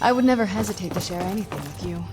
I would never hesitate to share anything with you.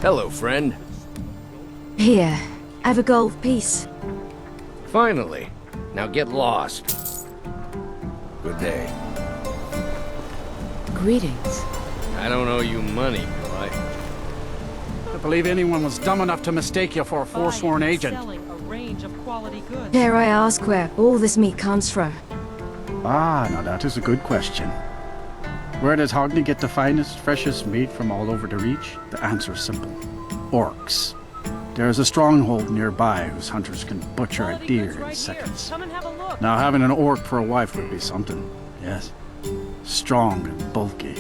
Hello, friend. Here, have a gold piece. Finally. Now get lost. Good day. Greetings. I don't owe you money, do I? I believe anyone was dumb enough to mistake you for a forsworn agent. Dare I ask where all this meat comes from? Ah, now that is a good question. Where does Hogney get the finest, freshest meat from all over the Reach? The answer is simple. Orcs. There is a stronghold nearby whose hunters can butcher a deer in seconds. Now having an orc for a wife would be something, yes. Strong and bulky.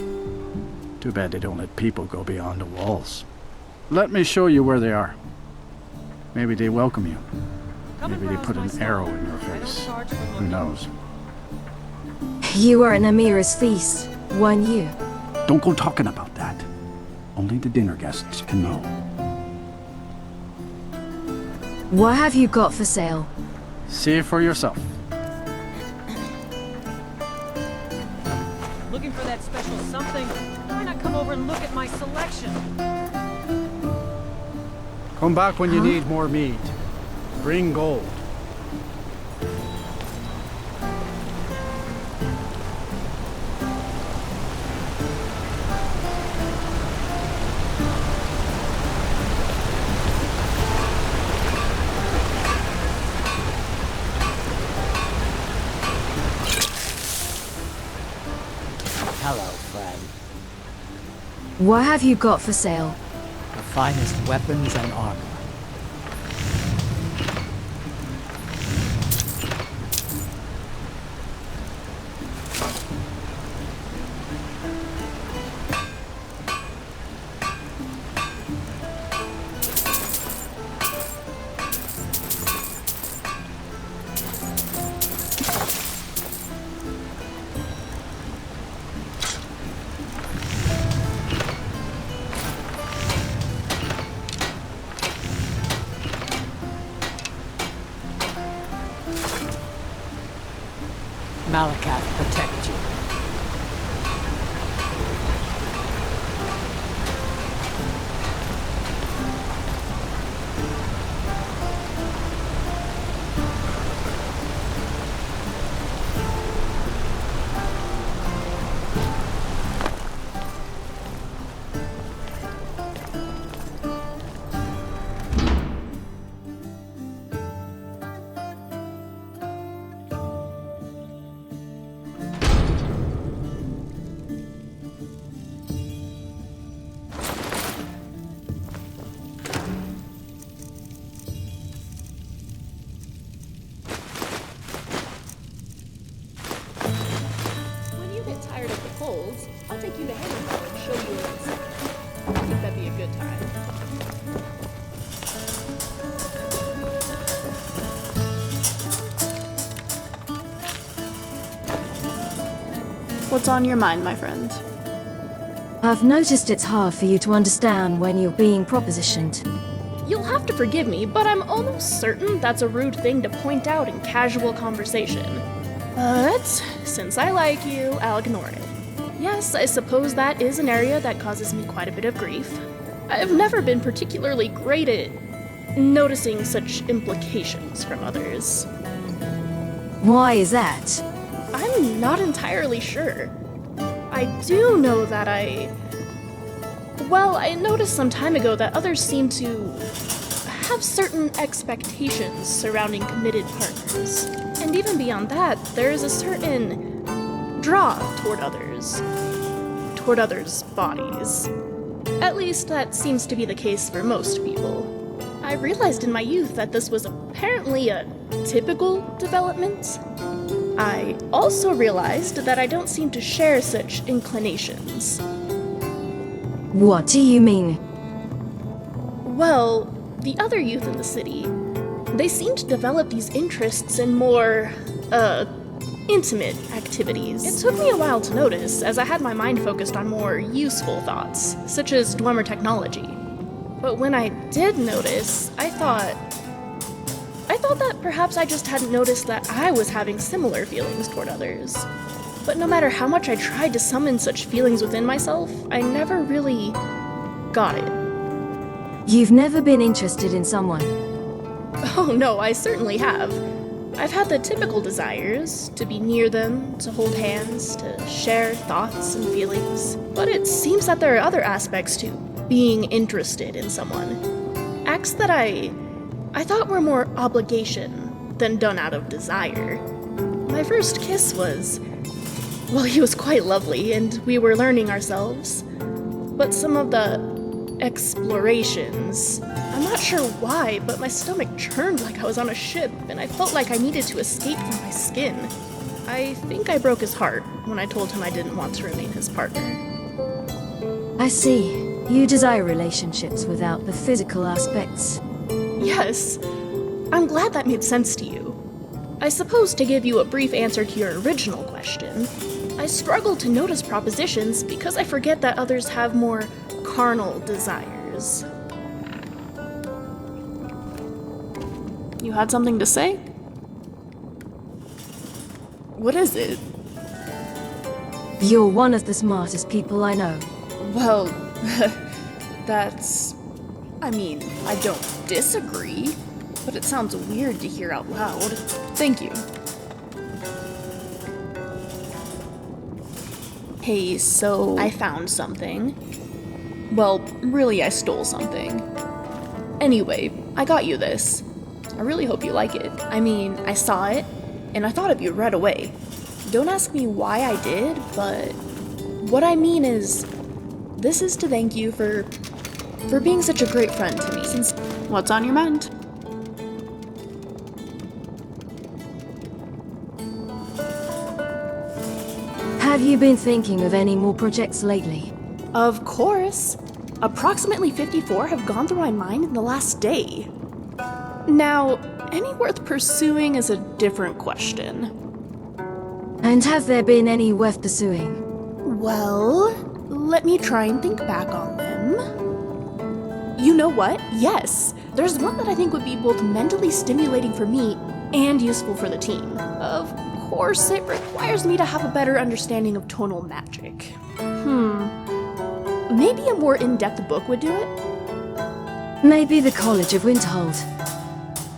Too bad they don't let people go beyond the walls. Let me show you where they are. Maybe they welcome you. Maybe they put an arrow in your face. Who knows? You were at Namira's feast, weren't you? Don't go talking about that. Only the dinner guests can know. What have you got for sale? See it for yourself. Looking for that special something? Why not come over and look at my selection? Come back when you need more meat. Bring gold. Hello, friend. What have you got for sale? The finest weapons and armor. Markarth protect you. What's on your mind, my friend? I've noticed it's hard for you to understand when you're being propositioned. You'll have to forgive me, but I'm almost certain that's a rude thing to point out in casual conversation. But since I like you, I'll ignore it. Yes, I suppose that is an area that causes me quite a bit of grief. I've never been particularly great at noticing such implications from others. Why is that? I'm not entirely sure. I do know that I noticed some time ago that others seem to have certain expectations surrounding committed partners. And even beyond that, there is a certain draw toward others' bodies. At least that seems to be the case for most people. I realized in my youth that this was apparently a typical development. I also realized that I don't seem to share such inclinations. What do you mean? Well, the other youth in the city, they seem to develop these interests in more, intimate activities. It took me a while to notice, as I had my mind focused on more useful thoughts, such as Dwemer technology. But when I did notice, I thought that perhaps I just hadn't noticed that I was having similar feelings toward others. But no matter how much I tried to summon such feelings within myself, I never really got it. You've never been interested in someone? Oh no, I certainly have. I've had the typical desires, to be near them, to hold hands, to share thoughts and feelings. But it seems that there are other aspects to being interested in someone. Acts that I thought were more obligation than done out of desire. My first kiss was... well, he was quite lovely, and we were learning ourselves. But some of the explorations... I'm not sure why, but my stomach churned like I was on a ship, and I felt like I needed to escape from my skin. I think I broke his heart when I told him I didn't want to remain his partner. I see. You desire relationships without the physical aspects. Yes. I'm glad that made sense to you. I suppose to give you a brief answer to your original question, I struggle to notice propositions because I forget that others have more carnal desires. You had something to say? What is it? You're one of the smartest people I know. Well, that's... I mean, I don't disagree, but it sounds weird to hear out loud. Thank you. Hey, so I found something. Well, really, I stole something. Anyway, I got you this. I really hope you like it. I mean, I saw it, and I thought of you right away. Don't ask me why I did, but what I mean is, this is to thank you for being such a great friend to me. Since what's on your mind? Have you been thinking of any more projects lately? Of course. Approximately 54 have gone through my mind in the last day. Now, any worth pursuing is a different question. And have there been any worth pursuing? Well, let me try and think back on them. You know what? Yes. There's one that I think would be both mentally stimulating for me and useful for the team. Of course, it requires me to have a better understanding of tonal magic. Maybe a more in-depth book would do it? Maybe the College of Winterhold.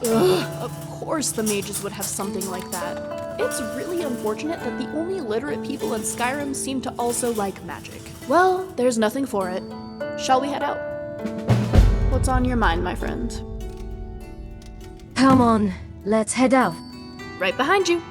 Ugh, of course the mages would have something like that. It's really unfortunate that the only literate people in Skyrim seem to also like magic. Well, there's nothing for it. Shall we head out? What's on your mind, my friend? Come on, let's head out. Right behind you.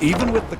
Even with the...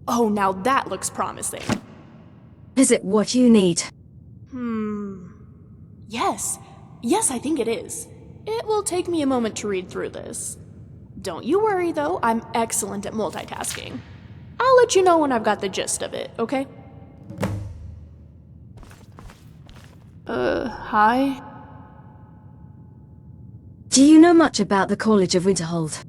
Oh, now that looks promising. Is it what you need? Yes. Yes, I think it is. It will take me a moment to read through this. Don't you worry, though. I'm excellent at multitasking. I'll let you know when I've got the gist of it, okay? Hi? Do you know much about the College of Winterhold?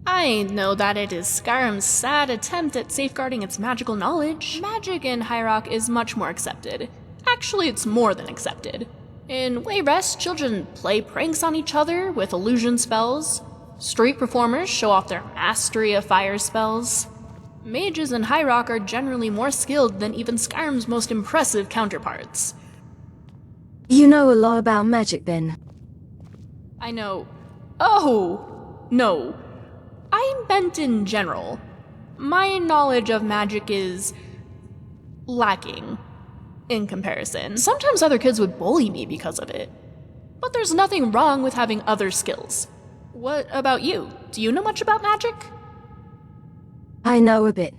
I know that it is Skyrim's sad attempt at safeguarding its magical knowledge. Magic in High Rock is much more accepted. Actually, it's more than accepted. In Wayrest, children play pranks on each other with illusion spells. Street performers show off their mastery of fire spells. Mages in High Rock are generally more skilled than even Skyrim's most impressive counterparts. You know a lot about magic, then? I know... Oh! No. I meant in general. My knowledge of magic is... lacking. In comparison. Sometimes other kids would bully me because of it. But there's nothing wrong with having other skills. What about you? Do you know much about magic? I know a bit.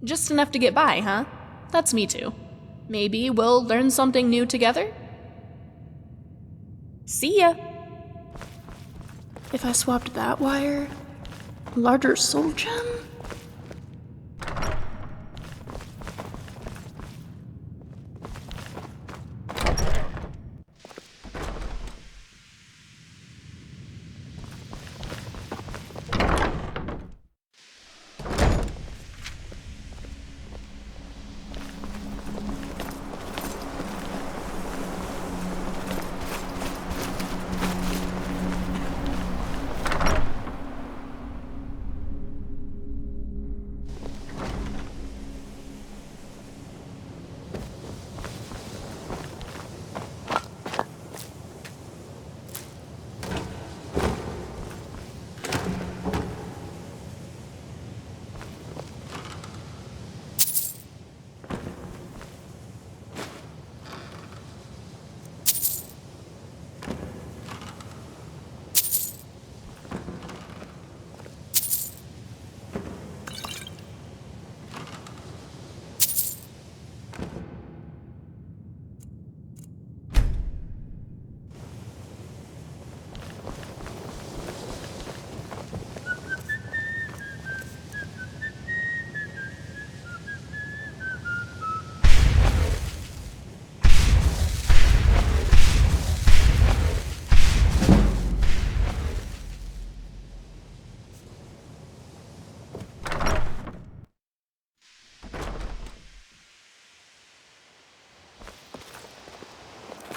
Just enough to get by, huh? That's me too. Maybe we'll learn something new together? See ya! If I swapped that wire... larger soul gem?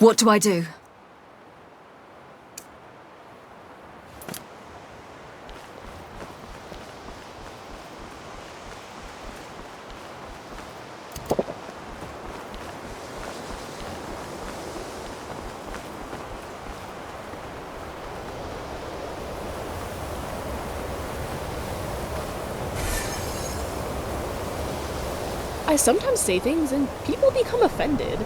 What do I do? I sometimes say things and people become offended.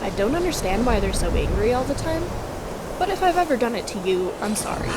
I don't understand why they're so angry all the time. But if I've ever done it to you, I'm sorry.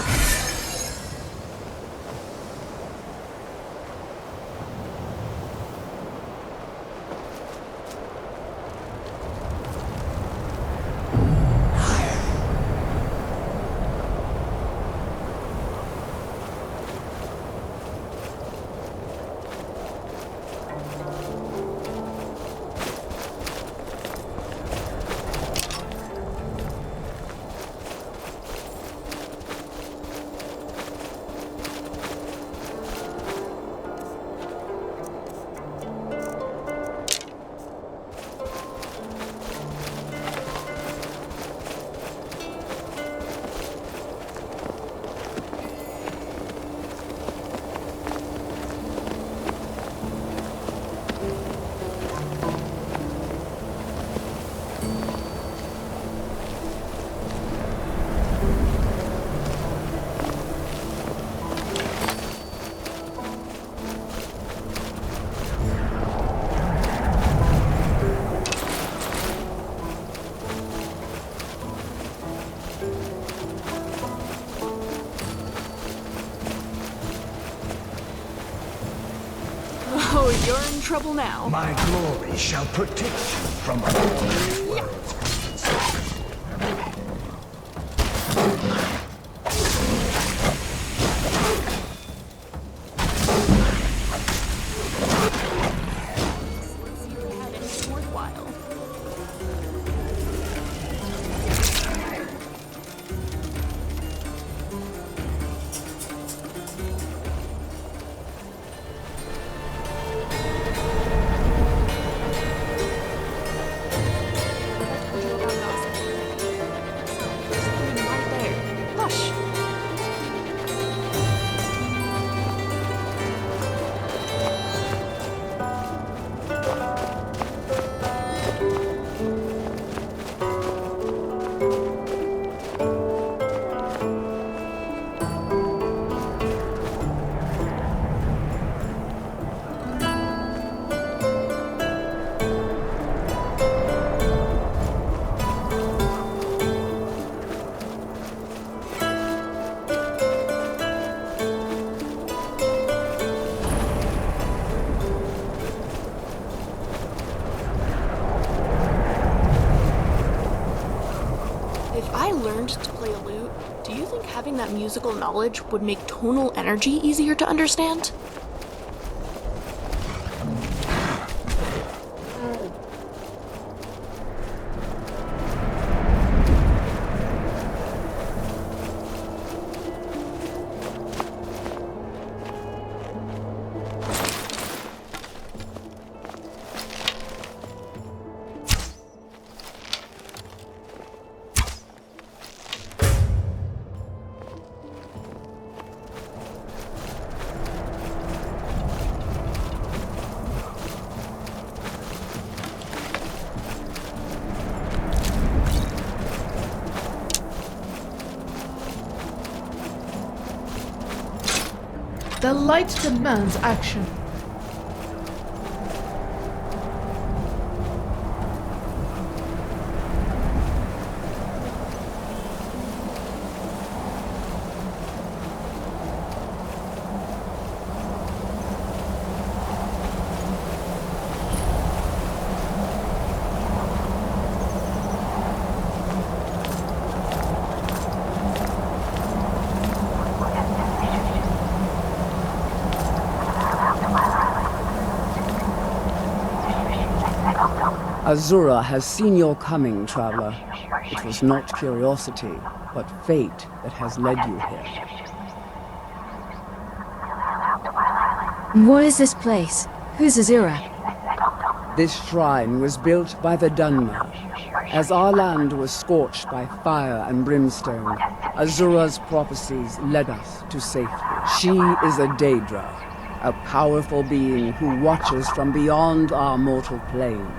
trouble now. My glory shall protect you from all this world's To play a lute, do you think having that musical knowledge would make tonal energy easier to understand? The light demands action. Azura has seen your coming, traveler. It was not curiosity, but fate that has led you here. What is this place? Who's Azura? This shrine was built by the Dunmer. As our land was scorched by fire and brimstone, Azura's prophecies led us to safety. She is a Daedra, a powerful being who watches from beyond our mortal plane.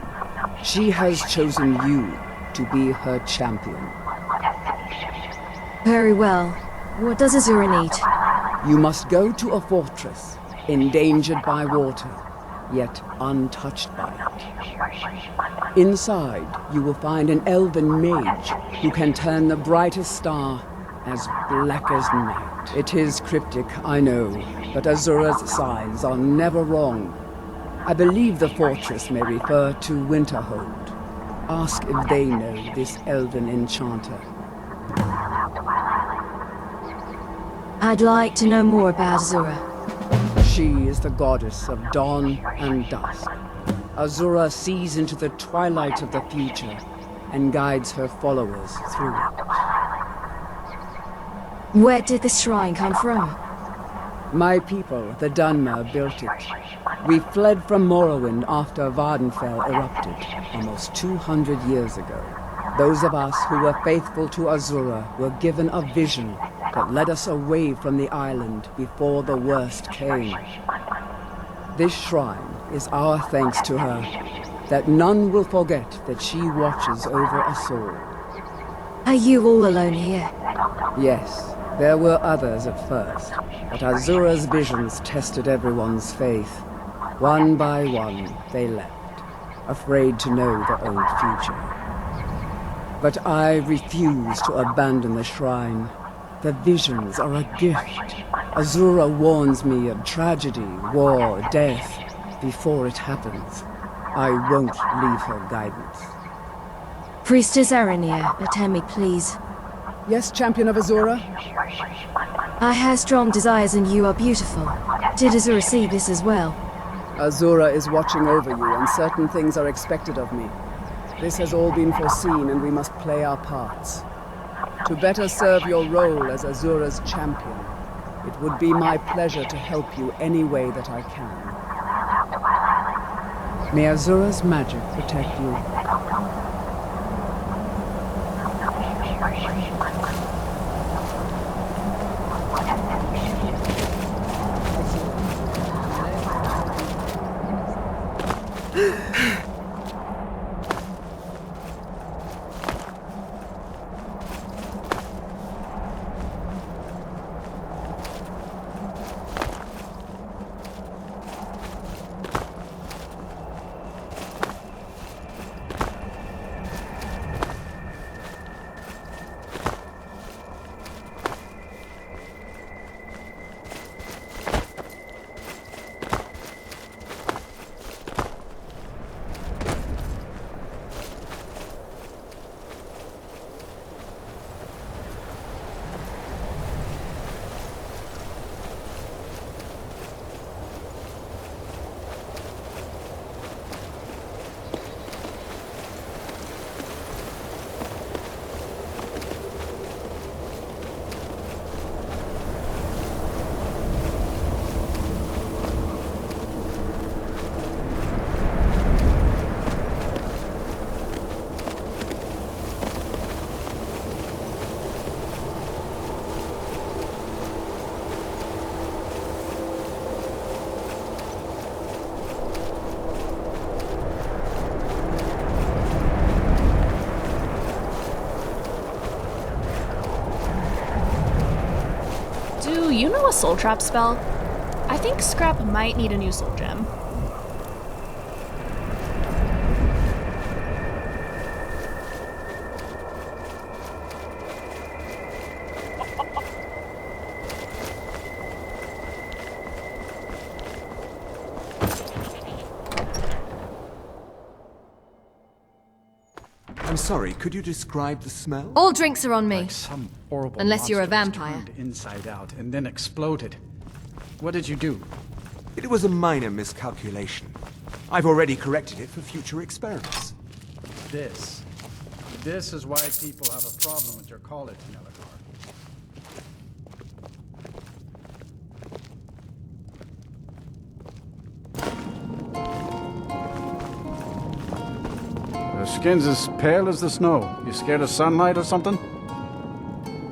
She has chosen you to be her champion. Very well. What does Azura need? You must go to a fortress, endangered by water, yet untouched by it. Inside, you will find an Elven Mage who can turn the brightest star as black as night. It is cryptic, I know, but Azura's signs are never wrong. I believe the fortress may refer to Winterhold. Ask if they know this Elven enchanter. I'd like to know more about Azura. She is the goddess of dawn and dusk. Azura sees into the twilight of the future and guides her followers through it. Where did this shrine come from? My people, the Dunmer, built it. We fled from Morrowind after Vvardenfell erupted, almost 200 years ago. Those of us who were faithful to Azura were given a vision that led us away from the island before the worst came. This shrine is our thanks to her, that none will forget that she watches over us all. Are you all alone here? Yes, there were others at first, but Azura's visions tested everyone's faith. One by one, they left, afraid to know their own future. But I refuse to abandon the shrine. The visions are a gift. Azura warns me of tragedy, war, death. before it happens. I won't leave her guidance. Priestess Aranea, attend me, please. Yes, Champion of Azura? I have strong desires and you are beautiful. Did Azura see this as well? Azura is watching over you, and certain things are expected of me. This has all been foreseen, and we must play our parts. To better serve your role as Azura's champion, it would be my pleasure to help you any way that I can. May Azura's magic protect you. Do you know a soul trap spell? I think Scrap might need a new soul gem. I'm sorry, could you describe the smell? All drinks are on me. Like some horrible Unless you're a monster was vampire. turned inside out and then exploded. What did you do? It was a minor miscalculation. I've already corrected it for future experiments. This is why people have a problem with your college, Malyn. Your skin's as pale as the snow. You scared of sunlight or something?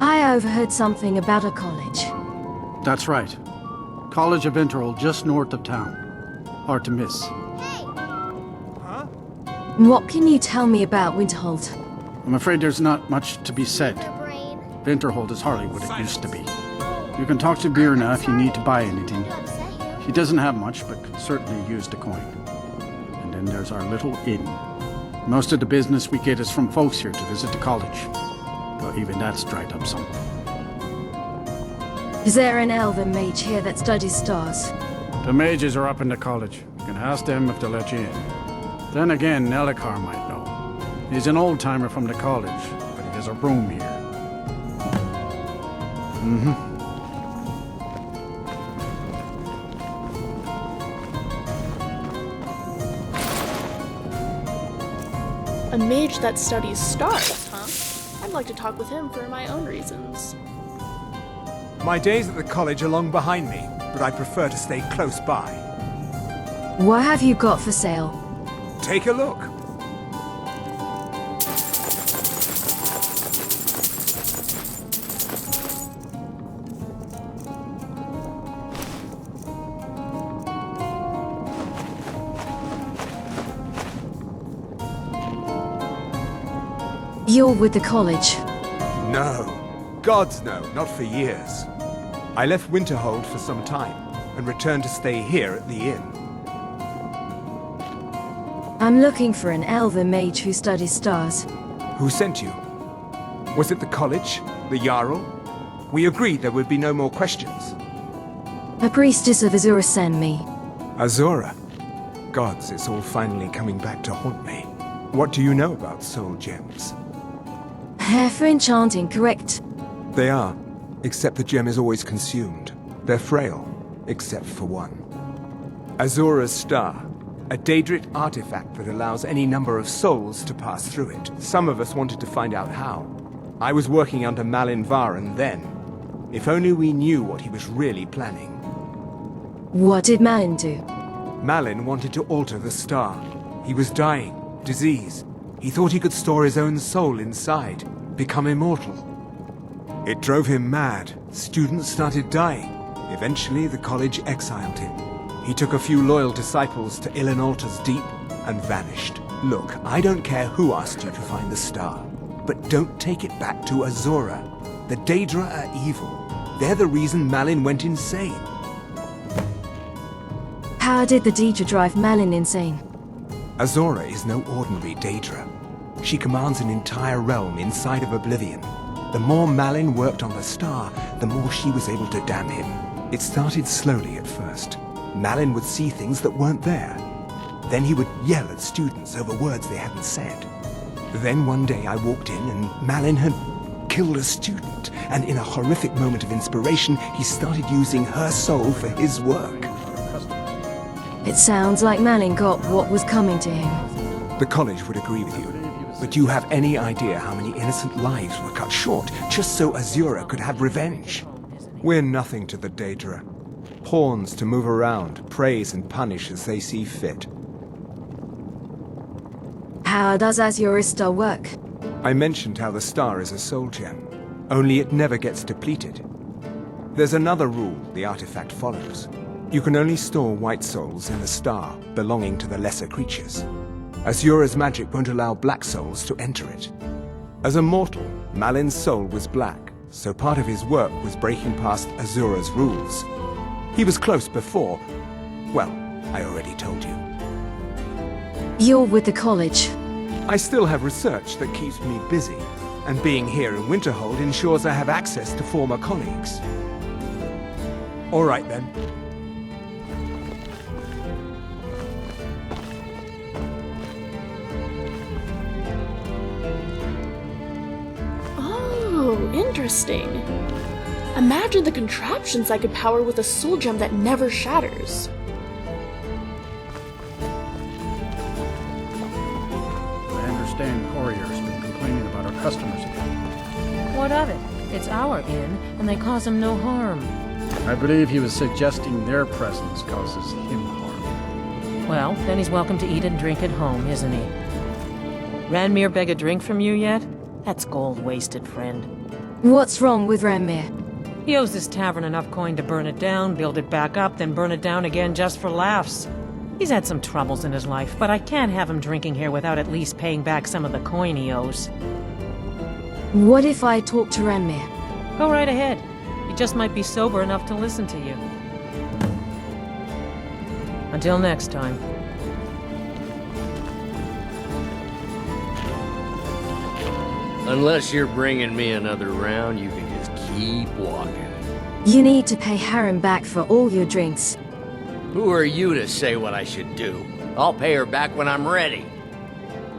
I overheard something about a college. That's right. College of Winterhold, just north of town. Hard to miss. What can you tell me about Winterhold? I'm afraid there's not much to be said. Winterhold is hardly what it used to be. You can talk to Birna if you need to buy anything. She doesn't have much, but could certainly use the coin. And then there's our little inn. Most of the business we get is from folks here to visit the college. Though even that's dried up some. Is there an Elven mage here that studies stars? The mages are up in the college. You can ask them if they'll let you in. Then again, Elhokar might know. He's an old-timer from the college, but he has a room here. A mage that studies stars, huh? I'd like to talk with him for my own reasons. My days at the college are long behind me, but I prefer to stay close by. What have you got for sale? Take a look. You're with the college. No. Gods no, not for years. I left Winterhold for some time, and returned to stay here at the inn. I'm looking for an Elven mage who studies stars. Who sent you? Was it the college? The Jarl? We agreed there would be no more questions. A priestess of Azura sent me. Azura? gods, it's all finally coming back to haunt me. What do you know about soul gems? Hair for enchanting, correct? They are, except the gem is always consumed. They're frail, except for one. Azura's star, a Daedric artifact that allows any number of souls to pass through it. Some of us wanted to find out how. I was working under Malyn Varen then. If only we knew what he was really planning. What did Malyn do? Malyn wanted to alter the star. He was dying, disease. He thought he could store his own soul inside, become immortal. It drove him mad. Students started dying. Eventually, the college exiled him. He took a few loyal disciples to Ilinalta's Deep and vanished. Look, I don't care who asked you to find the star, but don't take it back to Azura. The Daedra are evil. They're the reason Malyn went insane. How did the Daedra drive Malyn insane? Azura is no ordinary Daedra. She commands an entire realm inside of Oblivion. The more Malyn worked on the star, the more she was able to damn him. It started slowly at first. Malyn would see things that weren't there. Then he would yell at students over words they hadn't said. Then one day I walked in and Malyn had killed a student, and in a horrific moment of inspiration, he started using her soul for his work. It sounds like Malyn got what was coming to him. The college would agree with you. But do you have any idea how many innocent lives were cut short just so Azura could have revenge? We're nothing to the Daedra. Pawns to move around, praise and punish as they see fit. How does Azura's star work? I mentioned how the star is a soul gem, only it never gets depleted. There's another rule the artifact follows. You can only store white souls in the star belonging to the lesser creatures. Azura's magic won't allow black souls to enter it. As a mortal, Malyn's soul was black, so part of his work was breaking past Azura's rules. He was close before. Well, I already told you. You're with the college. I still have research that keeps me busy, and being here in Winterhold ensures I have access to former colleagues. All right then. Oh, interesting. Imagine the contraptions I could power with a soul gem that never shatters. I understand Korir's been complaining about our customers again. What of it? It's our inn, and they cause him no harm. I believe he was suggesting their presence causes him harm. Well, then he's welcome to eat and drink at home, isn't he? Ranmir beg a drink from you yet? That's gold wasted, friend. What's wrong with Ranmir? He owes this tavern enough coin to burn it down, build it back up, then burn it down again just for laughs. He's had some troubles in his life, but I can't have him drinking here without at least paying back some of the coin he owes. What if I talk to Ranmir? Go right ahead. He just might be sober enough to listen to you. Until next time. Unless you're bringing me another round, you can just keep walking. You need to pay Harren back for all your drinks. Who are you to say what I should do? I'll pay her back when I'm ready.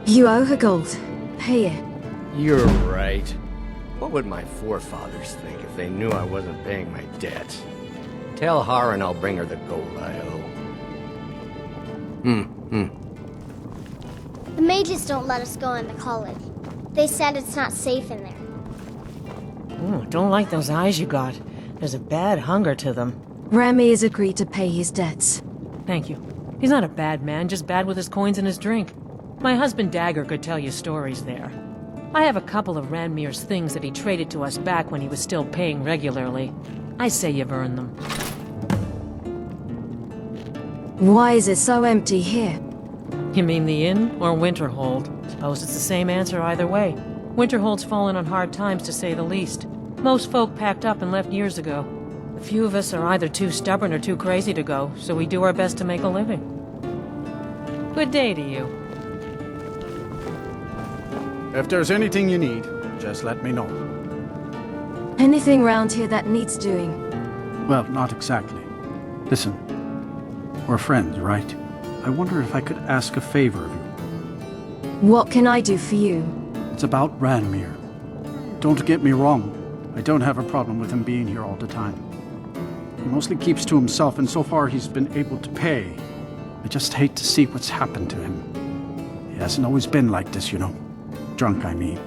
You owe her gold. Pay it. You're right. What would my forefathers think if they knew I wasn't paying my debts? Tell Harren I'll bring her the gold I owe. The mages don't let us go in the college. They said it's not safe in there. Ooh, don't like those eyes you got. There's a bad hunger to them. Remi has agreed to pay his debts. Thank you. He's not a bad man, just bad with his coins and his drink. My husband Dagger could tell you stories there. I have a couple of Ranmir's things that he traded to us back when he was still paying regularly. I say you've earned them. Why is it so empty here? You mean the inn or Winterhold? Suppose it's the same answer either way. Winterhold's fallen on hard times, to say the least. Most folk packed up and left years ago. A few of us are either too stubborn or too crazy to go, so we do our best to make a living. Good day to you. If there's anything you need, just let me know. Anything round here that needs doing? Well, not exactly. Listen, we're friends, right? I wonder if I could ask a favor of you. What can I do for you? It's about Ranmir. Don't get me wrong. I don't have a problem with him being here all the time. He mostly keeps to himself, and so far he's been able to pay. I just hate to see what's happened to him. He hasn't always been like this, you know. Drunk, I mean.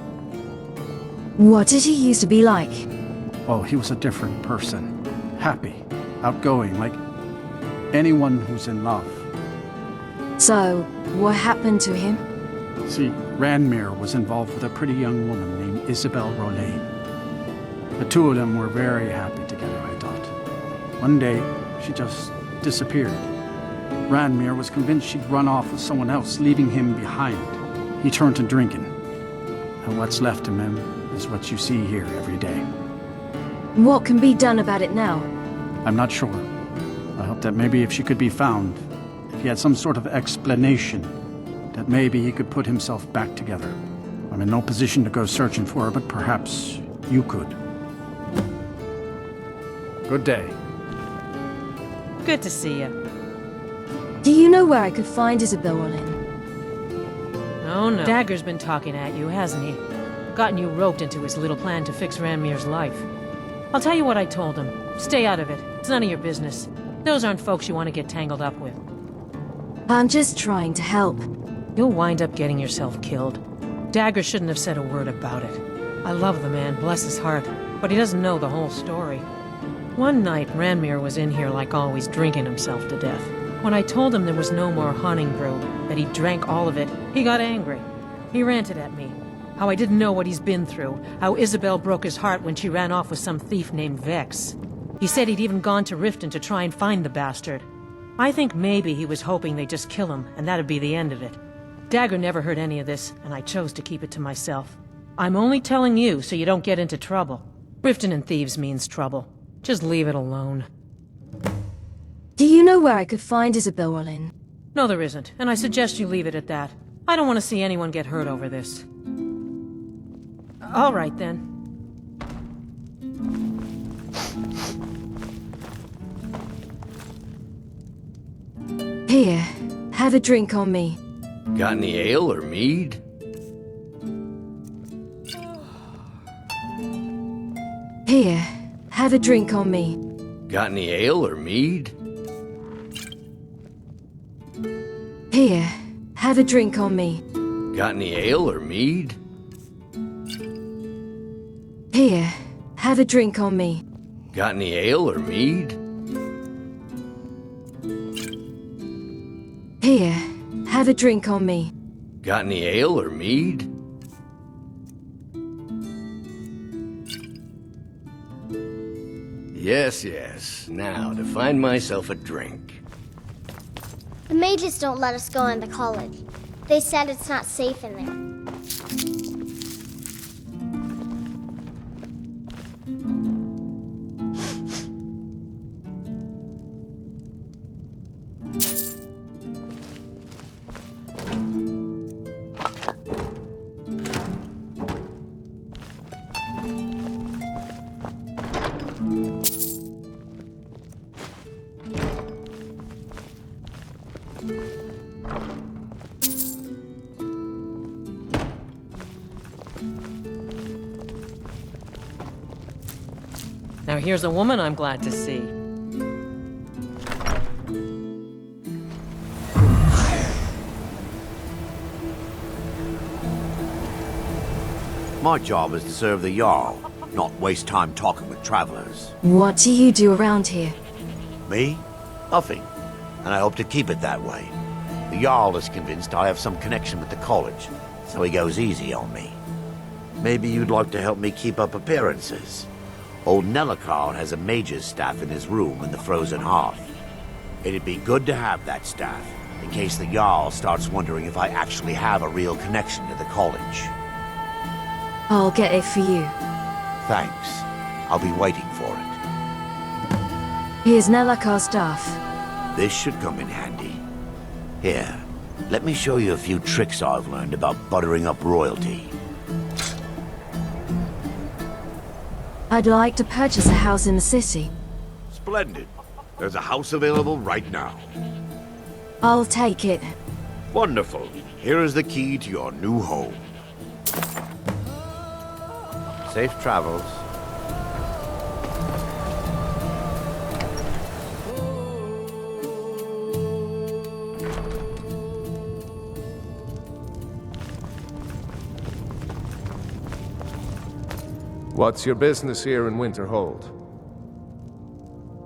What did he used to be like? Oh, he was a different person. Happy, outgoing, like anyone who's in love. So, what happened to him? See, Ranmir was involved with a pretty young woman named Isabel Rolay. The two of them were very happy together, I thought. One day, she just disappeared. Ranmir was convinced she'd run off with someone else, leaving him behind. He turned to drinking. And what's left of him is what you see here every day. What can be done about it now? I'm not sure. I hope that maybe if she could be found, if he had some sort of explanation, that maybe he could put himself back together. I'm in no position to go searching for her, but perhaps you could. Good day. Good to see you. Do you know where I could find Isabel Rolin? Oh no. Dagger's been talking at you, hasn't he? Gotten you roped into his little plan to fix Ranmir's life. I'll tell you what I told him. Stay out of it. It's none of your business. Those aren't folks you want to get tangled up with. I'm just trying to help. You'll wind up getting yourself killed. Dagger shouldn't have said a word about it. I love the man, bless his heart, but he doesn't know the whole story. One night, Ranmir was in here like always, drinking himself to death. When I told him there was no more hunting brew, that he drank all of it, he got angry. He ranted at me. How I didn't know what he's been through. How Isabel broke his heart when she ran off with some thief named Vex. He said he'd even gone to Riften to try and find the bastard. I think maybe he was hoping they'd just kill him, and that'd be the end of it. Dagger never heard any of this, and I chose to keep it to myself. I'm only telling you so you don't get into trouble. Riften and thieves means trouble. Just leave it alone. Do you know where I could find Isabel Rolin? No, there isn't, and I suggest you leave it at that. I don't want to see anyone get hurt over this. All right, then. Here, have a drink on me. Got any ale or mead? Here, have a drink on me. Got any ale or mead? Here, have a drink on me. Got any ale or mead? Here, have a drink on me. Got any ale or mead? Here, have a drink on me. Got any ale or mead? Yes, yes. Now, to find myself a drink. The mages don't let us go into college. They said it's not safe in there. Now here's a woman I'm glad to see. My job is to serve the Jarl, not waste time talking with travelers. What do you do around here? Me? Nothing. And I hope to keep it that way. The Jarl is convinced I have some connection with the college, so he goes easy on me. Maybe you'd like to help me keep up appearances. Old Nellikard has a mage's staff in his room in the frozen hearth. It'd be good to have that staff, in case the Jarl starts wondering if I actually have a real connection to the college. I'll get it for you. Thanks. I'll be waiting for it. Here's Nellikard's staff. This should come in handy. Here, let me show you a few tricks I've learned about buttering up royalty. I'd like to purchase a house in the city. Splendid. There's a house available right now. I'll take it. Wonderful. Here is the key to your new home. Safe travels. What's your business here in Winterhold?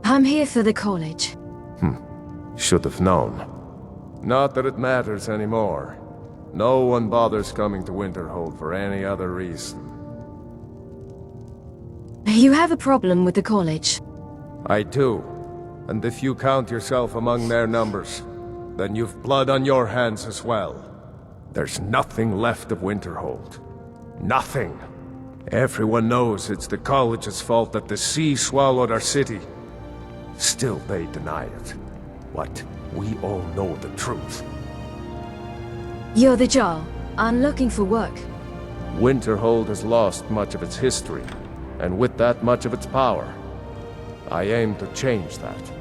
I'm here for the college. Should have known. Not that it matters anymore. No one bothers coming to Winterhold for any other reason. You have a problem with the college? I do. And if you count yourself among their numbers, then you've blood on your hands as well. There's nothing left of Winterhold. Nothing. Everyone knows it's the college's fault that the sea swallowed our city. Still they deny it. But we all know the truth. You're the Jarl. I'm looking for work. Winterhold has lost much of its history, and with that much of its power. I aim to change that.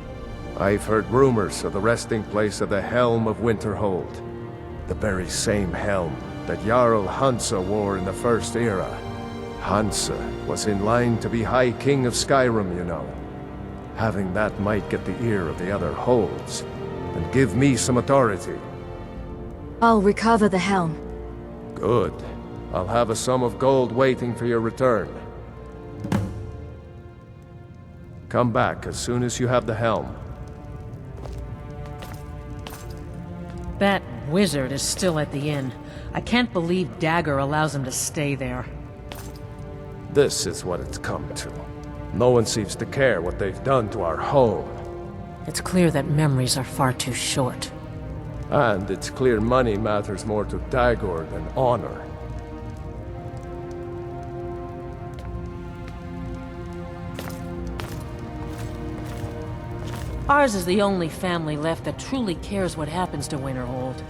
I've heard rumors of the resting place of the Helm of Winterhold. The very same helm that Jarl Hansa wore in the First Era. Hansa was in line to be High King of Skyrim, you know. Having that might get the ear of the other holds, and give me some authority. I'll recover the helm. Good. I'll have a sum of gold waiting for your return. Come back as soon as you have the helm. That wizard is still at the inn. I can't believe Dagger allows him to stay there. This is what it's come to. No one seems to care what they've done to our home. It's clear that memories are far too short. And it's clear money matters more to Dagor than honor. Ours is the only family left that truly cares what happens to Winterhold.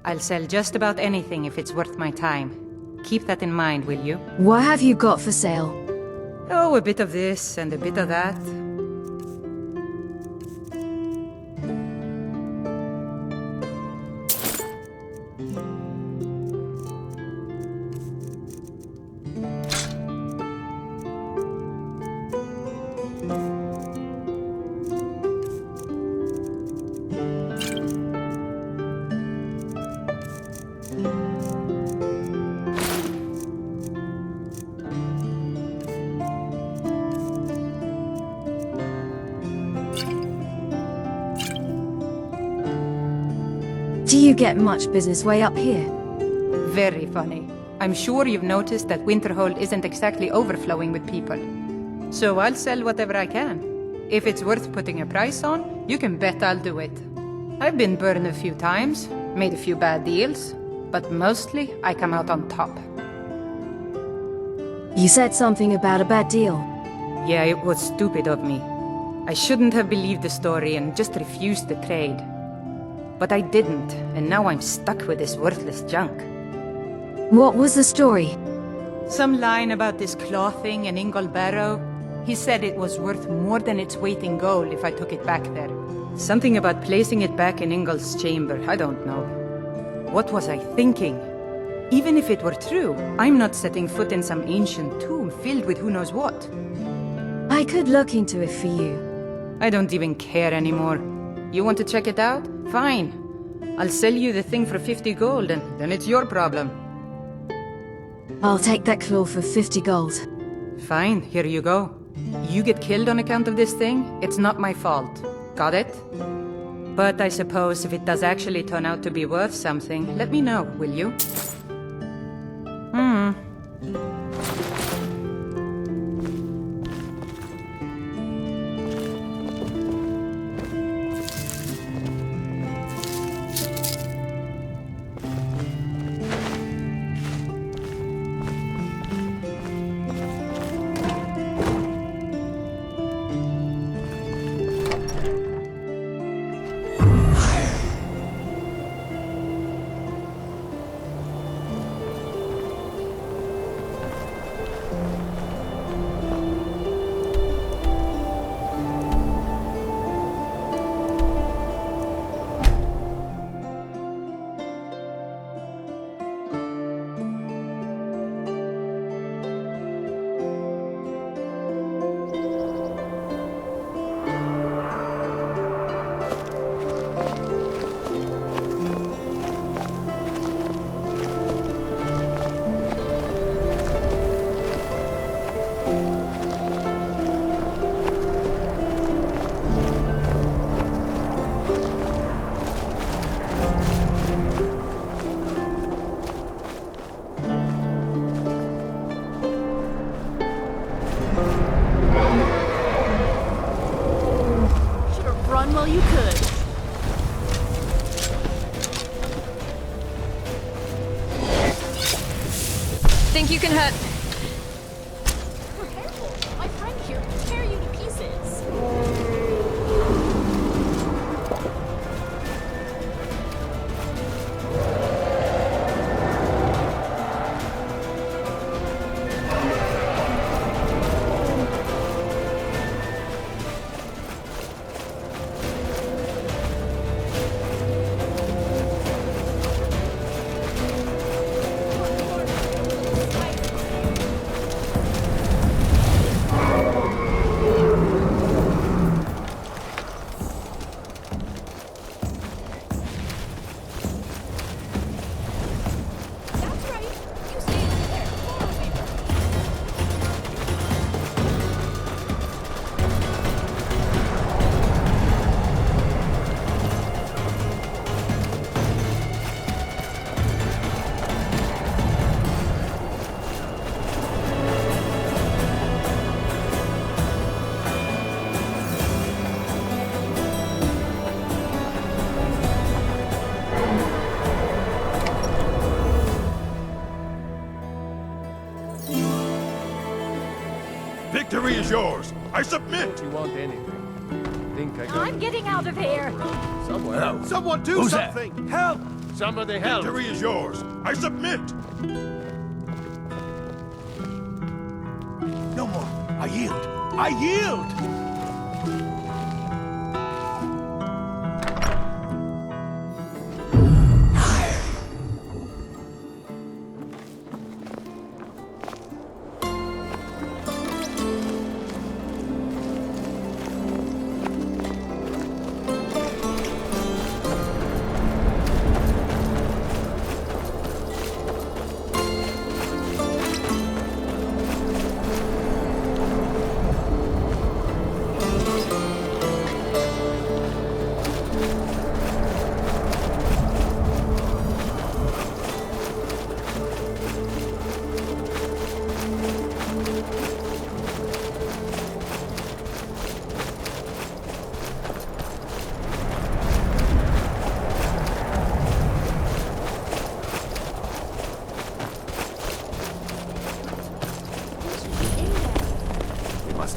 I'll sell just about anything if it's worth my time. Keep that in mind, will you? What have you got for sale? Oh, a bit of this and a bit of that. Do you get much business way up here? Very funny. I'm sure you've noticed that Winterhold isn't exactly overflowing with people. So I'll sell whatever I can. If it's worth putting a price on, you can bet I'll do it. I've been burned a few times, made a few bad deals, but mostly I come out on top. You said something about a bad deal. Yeah, it was stupid of me. I shouldn't have believed the story and just refused the trade. But I didn't, and now I'm stuck with this worthless junk. What was the story? Some line about this clothing in Ingol Barrow. He said it was worth more than its weight in gold if I took it back there. Something about placing it back in Ingol's chamber, I don't know. What was I thinking? Even if it were true, I'm not setting foot in some ancient tomb filled with who knows what. I could look into it for you. I don't even care anymore. You want to check it out? Fine. I'll sell you the thing for 50 gold, and then it's your problem. I'll take that claw for 50 gold. Fine, here you go. You get killed on account of this thing, it's not my fault. Got it? But I suppose if it does actually turn out to be worth something, let me know, will you? run while you could. Think you can hurt? Careful! My friend here will tear you to pieces. Victory is yours. I submit. Don't you want anything? Think I got I'm getting out of here! somewhere else? Someone do Who's something. Help! Somebody help! Victory is yours. I submit. No more. I yield. I yield.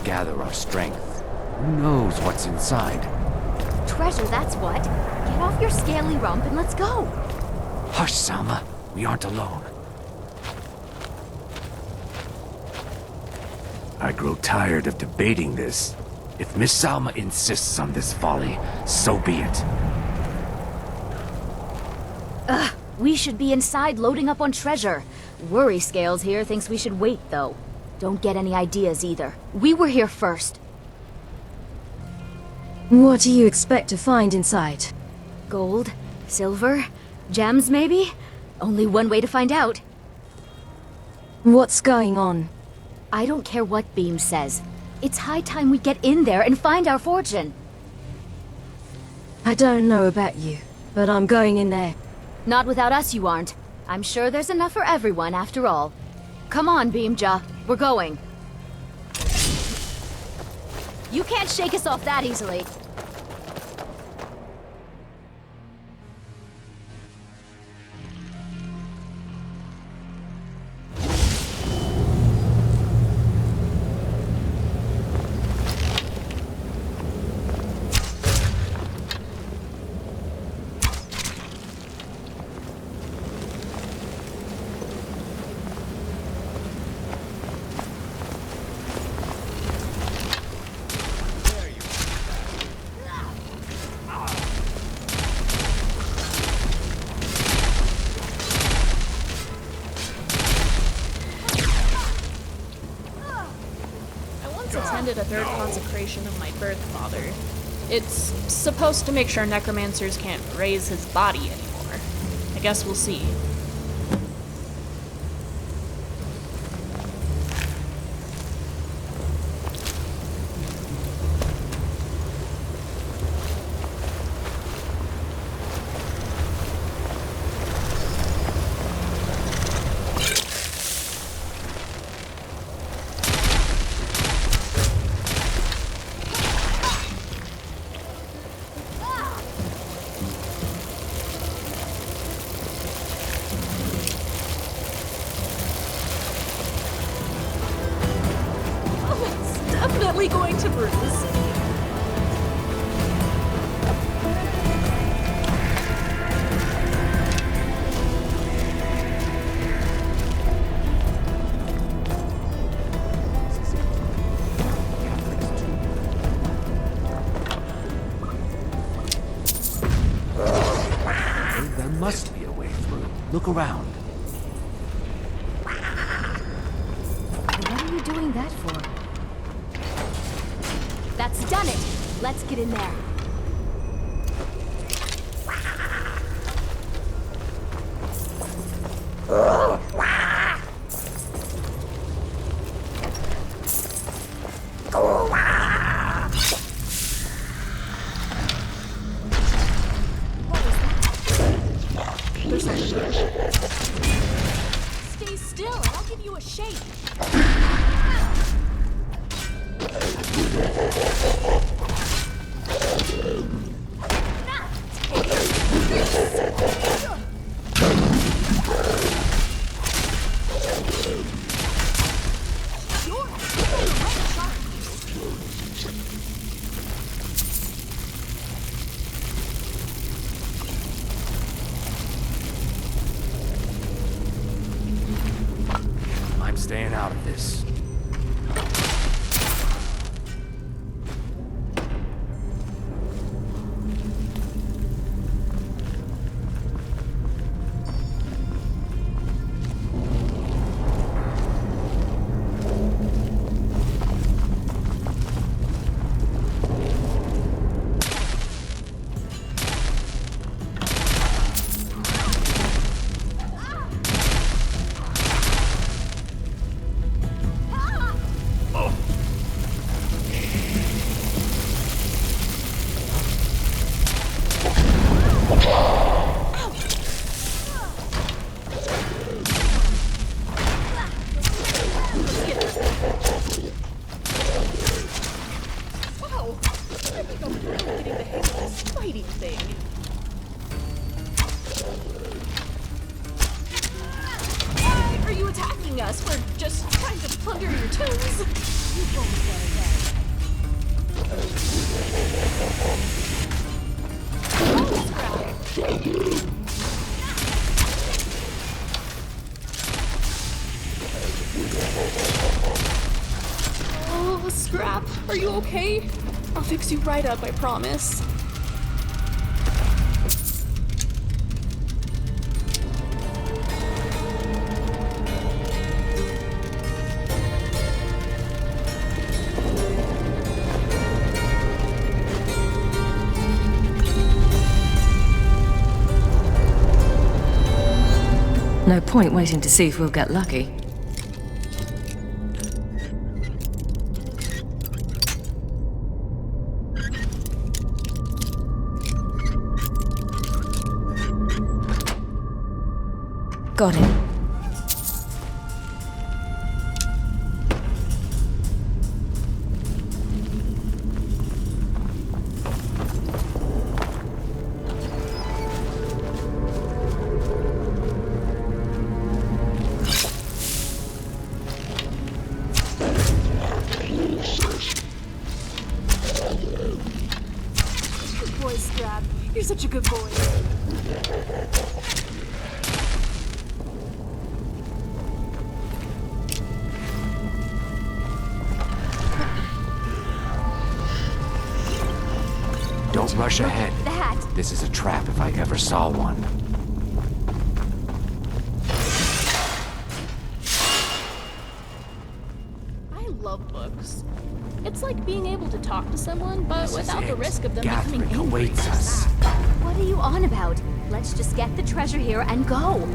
Gather our strength. Who knows what's inside? Treasure, that's what. Get off your scaly rump and let's go. Hush, Salma. We aren't alone. I grow tired of debating this. If Miss Salma insists on this folly, so be it. Ugh, we should be inside loading up on treasure. Worry Scales here thinks we should wait, though. Don't get any ideas either. We were here first. What do you expect to find inside? Gold? Silver? Gems, maybe? Only one way to find out. What's going on? I don't care what Beam says. It's high time we get in there and find our fortune. I don't know about you, but I'm going in there. Not without us, you aren't. I'm sure there's enough for everyone, after all. Come on, Beamja. We're going. You can't shake us off that easily. Attended a third consecration of my birth father. It's supposed to make sure necromancers can't raise his body anymore. I guess we'll see. going to bruise. There must be a way through. Look around. What are you doing that for? That's done it! Let's get in there. Stay still, and I'll give you a shake. I'm staying out of this. Oh, Scrap, are you okay? I'll fix you right up, I promise. No point waiting to see if we'll get lucky. Got it. Good boy, Scrap. You're such a good boy. Don't rush ahead. That. This is a trap if I ever saw one. I love books. It's like being able to talk to someone, but without the risk of them becoming angry. Awaits us. What are you on about? Let's just get the treasure here and go.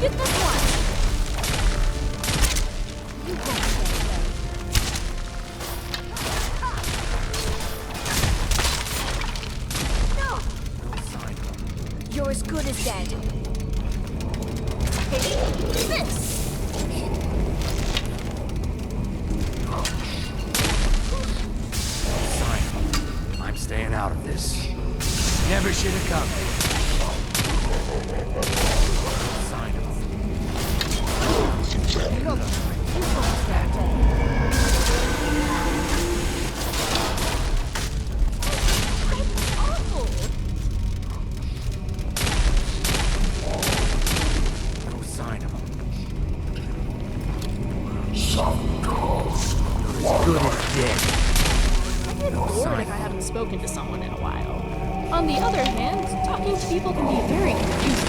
Get this one! You won't get no! You're as good as dead. Hey, this! I'm staying out of this. Never should have come. Sign of no sign of him. You're as good as dead. I'd get bored if I hadn't spoken to someone in a while. On the other hand, talking to people can be very confusing.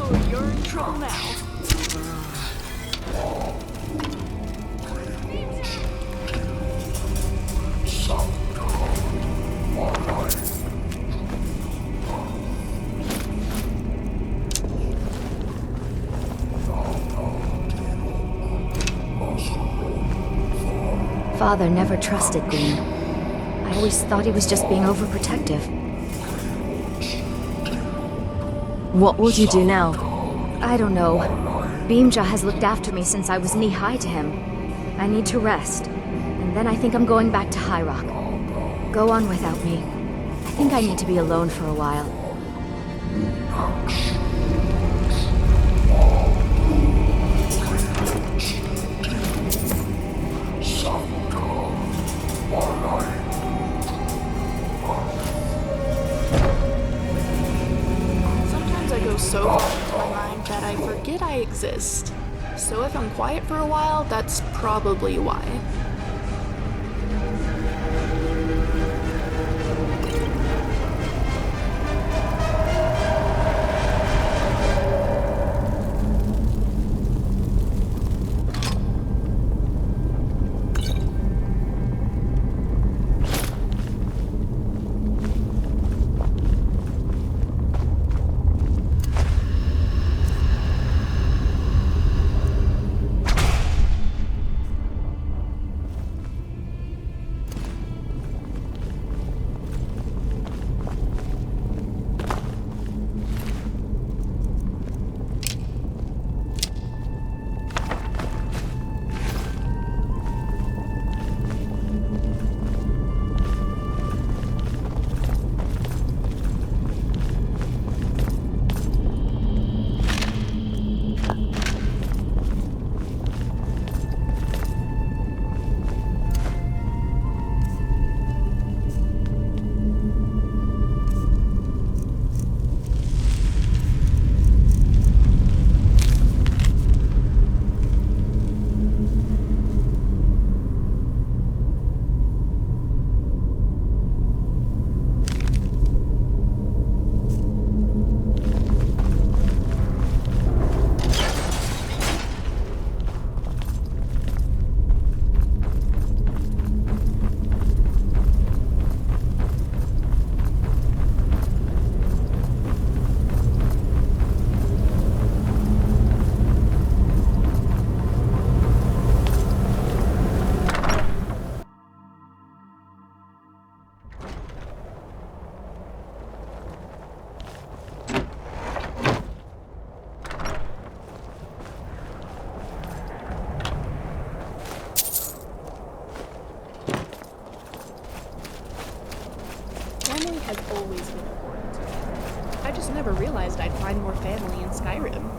Oh, you're in trouble now. Father never trusted Beam. I always thought he was just being overprotective. What will you do now? I don't know. Beamja has looked after me since I was knee-high to him. I need to rest, and then I think I'm going back to High Rock. Go on without me. I think I need to be alone for a while. Sometimes I go so far into my mind that I forget I exist. So if I'm quiet for a while, that's probably why. Family has always been important to me. I just never realized I'd find more family in Skyrim.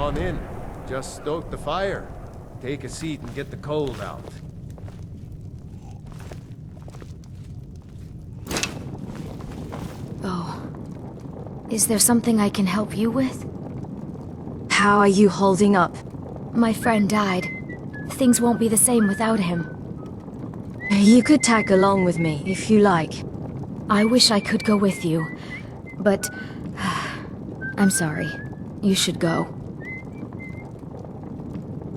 on in. Just stoke the fire. Take a seat and get the cold out. Oh. Is there something I can help you with? How are you holding up? My friend died. Things won't be the same without him. You could tag along with me, if you like. I wish I could go with you, but... I'm sorry. You should go.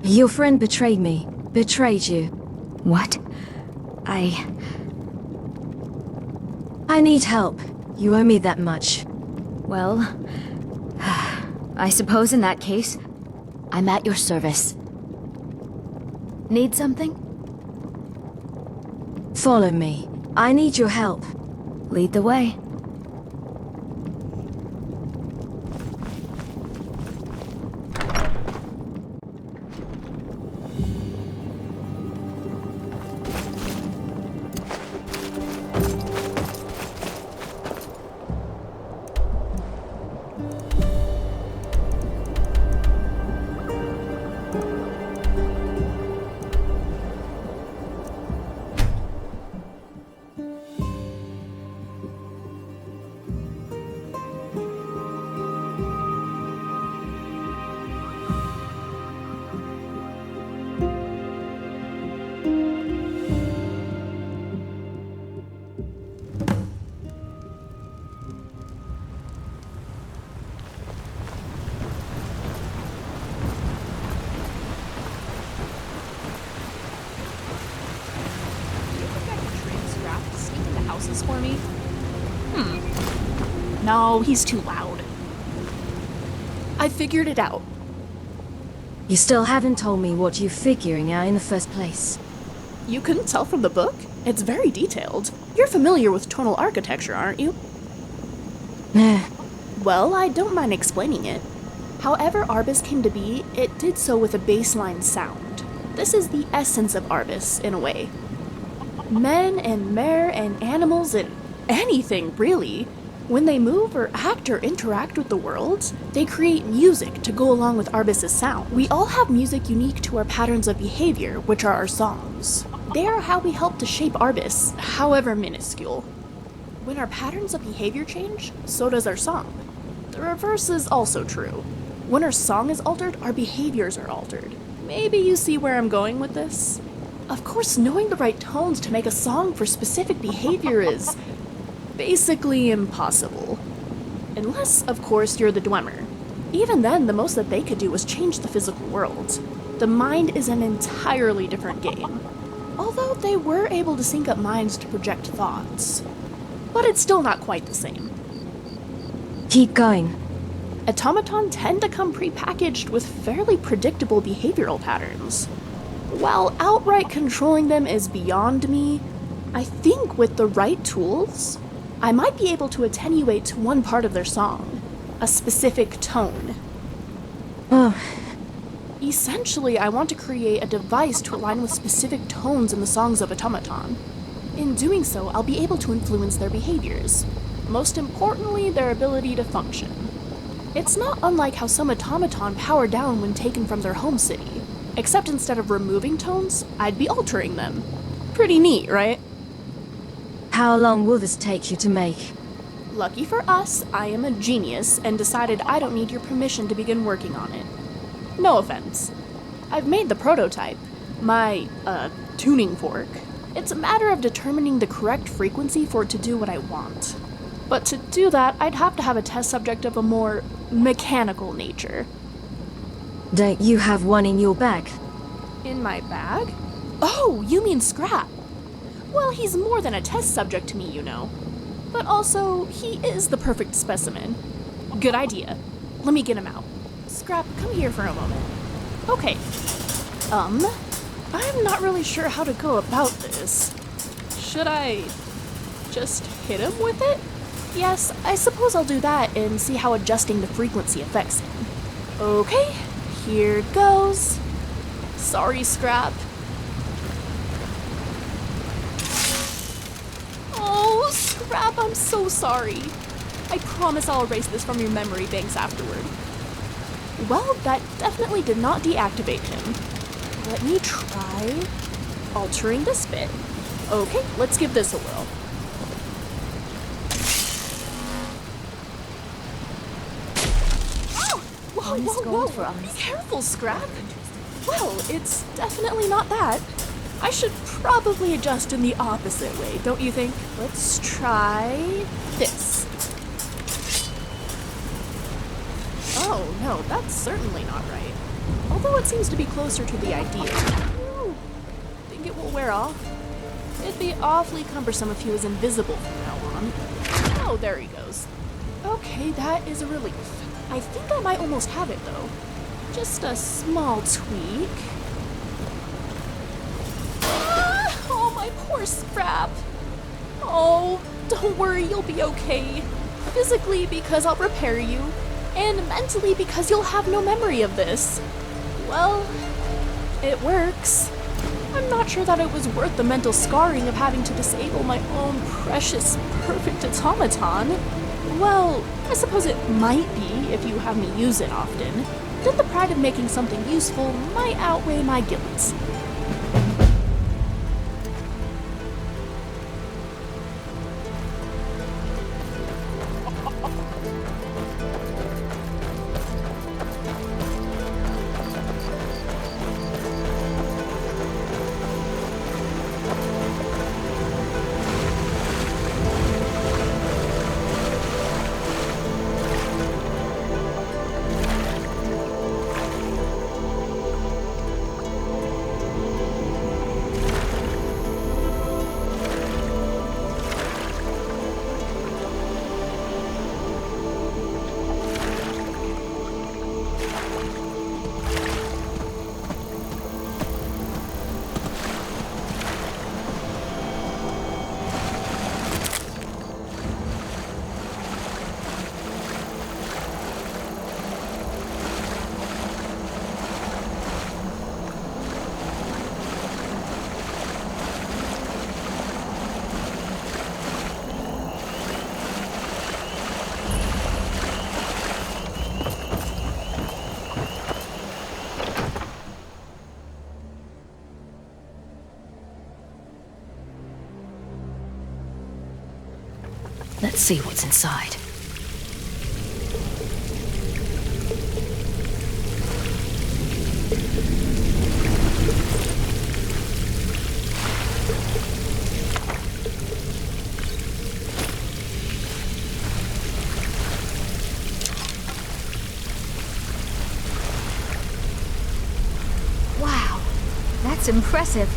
Your friend betrayed me. Betrayed you. What? I need help. You owe me that much. Well... I suppose in that case, I'm at your service. Need something? Follow me. I need your help. Lead the way. For me? No, he's too loud. I figured it out. You still haven't told me what you're figuring out in the first place. You couldn't tell from the book? It's very detailed. You're familiar with tonal architecture, aren't you? Well, I don't mind explaining it. However Arbus came to be, it did so with a baseline sound. This is the essence of Arbus, in a way. Men and mare and animals and anything, really. When they move or act or interact with the world, they create music to go along with Arbus's sound. We all have music unique to our patterns of behavior, which are our songs. They are how we help to shape Arbus, however minuscule. When our patterns of behavior change, so does our song. The reverse is also true. When our song is altered, our behaviors are altered. Maybe you see where I'm going with this? Of course, knowing the right tones to make a song for specific behavior is basically impossible. Unless, of course, you're the Dwemer. Even then, the most that they could do was change the physical world. The mind is an entirely different game. Although they were able to sync up minds to project thoughts. But it's still not quite the same. Keep going. Automaton tend to come pre-packaged with fairly predictable behavioral patterns. While outright controlling them is beyond me, I think with the right tools, I might be able to attenuate to one part of their song, a specific tone. Essentially, I want to create a device to align with specific tones in the songs of Automaton. In doing so, I'll be able to influence their behaviors. Most importantly, their ability to function. It's not unlike how some automaton power down when taken from their home city. Except instead of removing tones, I'd be altering them. Pretty neat, right? How long will this take you to make? Lucky for us, I am a genius and decided I don't need your permission to begin working on it. No offense. I've made the prototype. My, tuning fork. It's a matter of determining the correct frequency for it to do what I want. But to do that, I'd have to have a test subject of a more mechanical nature. Don't you have one in your bag? In my bag? Oh, you mean Scrap. Well, he's more than a test subject to me, you know. But also, he is the perfect specimen. Good idea. Let me get him out. Scrap, come here for a moment. Okay. I'm not really sure how to go about this. Should I just hit him with it? Yes, I suppose I'll do that and see how adjusting the frequency affects him. Okay, here goes. Sorry, Scrap. Oh, Scrap, I'm so sorry. I promise I'll erase this from your memory banks afterward. Well, that definitely did not deactivate him. Let me try altering this bit. Okay, let's give this a whirl. Oh! Whoa! Be careful, Scrap! Well, it's definitely not that. I should probably adjust in the opposite way, don't you think? Let's try this. Oh, no, that's certainly not right. Although it seems to be closer to the ideal. Ooh, think it will wear off? It'd be awfully cumbersome if he was invisible from now on. Oh, there he goes. Okay, that is a relief. I think I might almost have it, though. Just a small tweak. Oh, my poor Scrap. Oh, don't worry, you'll be okay. Physically, because I'll repair you, and mentally, because you'll have no memory of this. Well, it works. I'm not sure that it was worth the mental scarring of having to disable my own precious, perfect automaton. Well, I suppose it might be if you have me use it often. Then the pride of making something useful might outweigh my guilt. Let's see what's inside. Wow, that's impressive.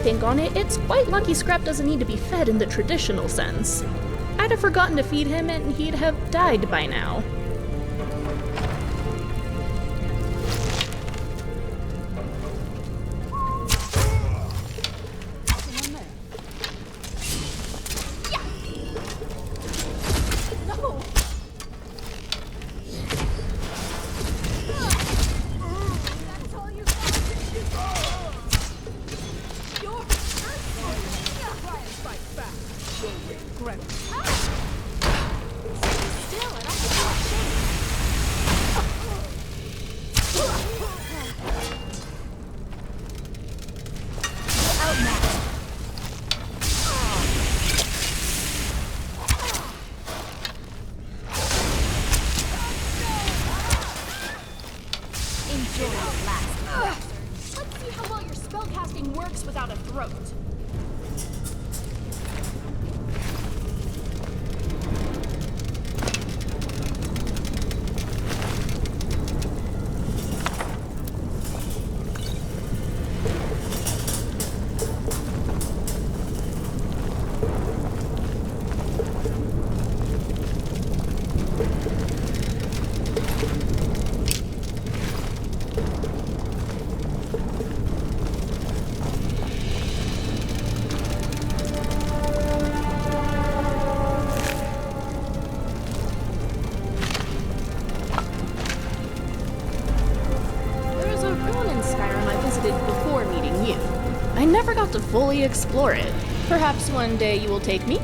Think on it, it's quite lucky Scrap doesn't need to be fed in the traditional sense. I'd have forgotten to feed him and he'd have died by now. orcs without a throat. To fully explore it. Perhaps one day you will take me?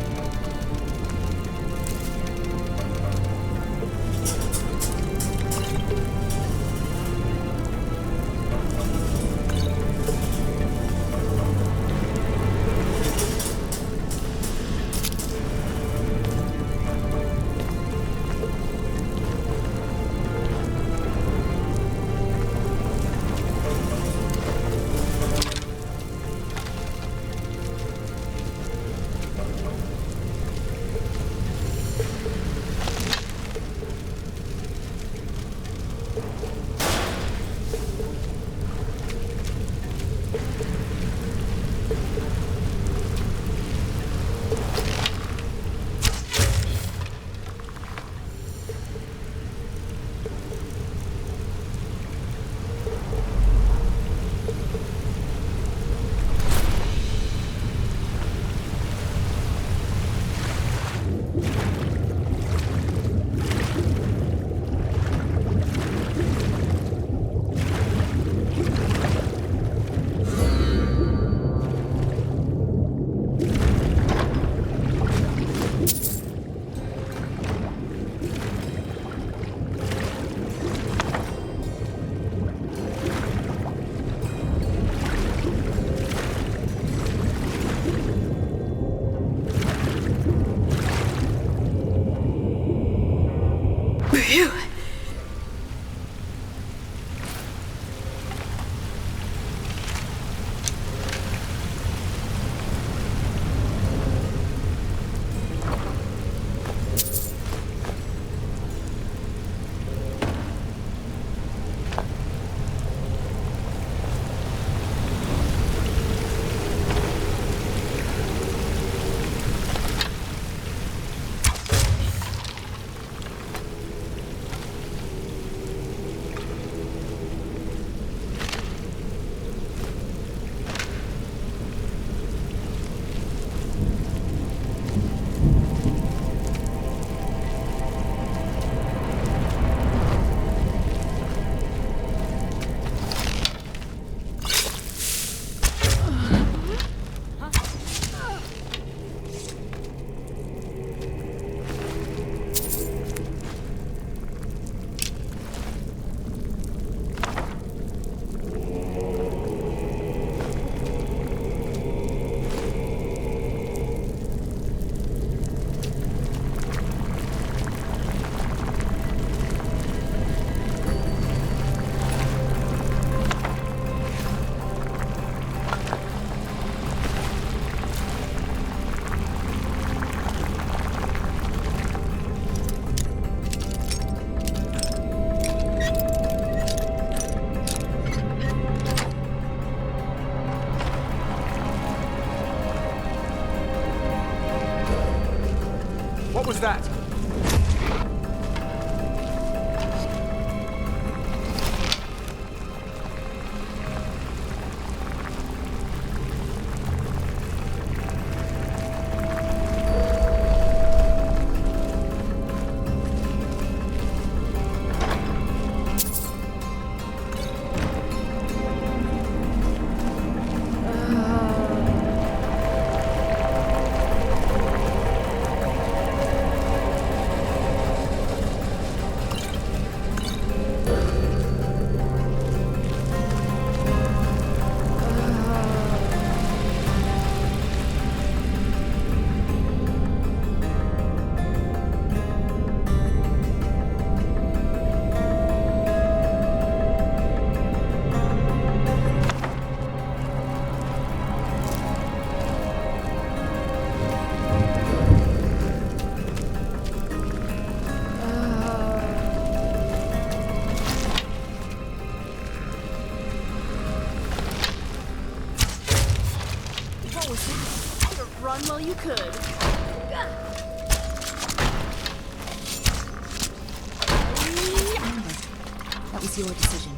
you could. That was your decision.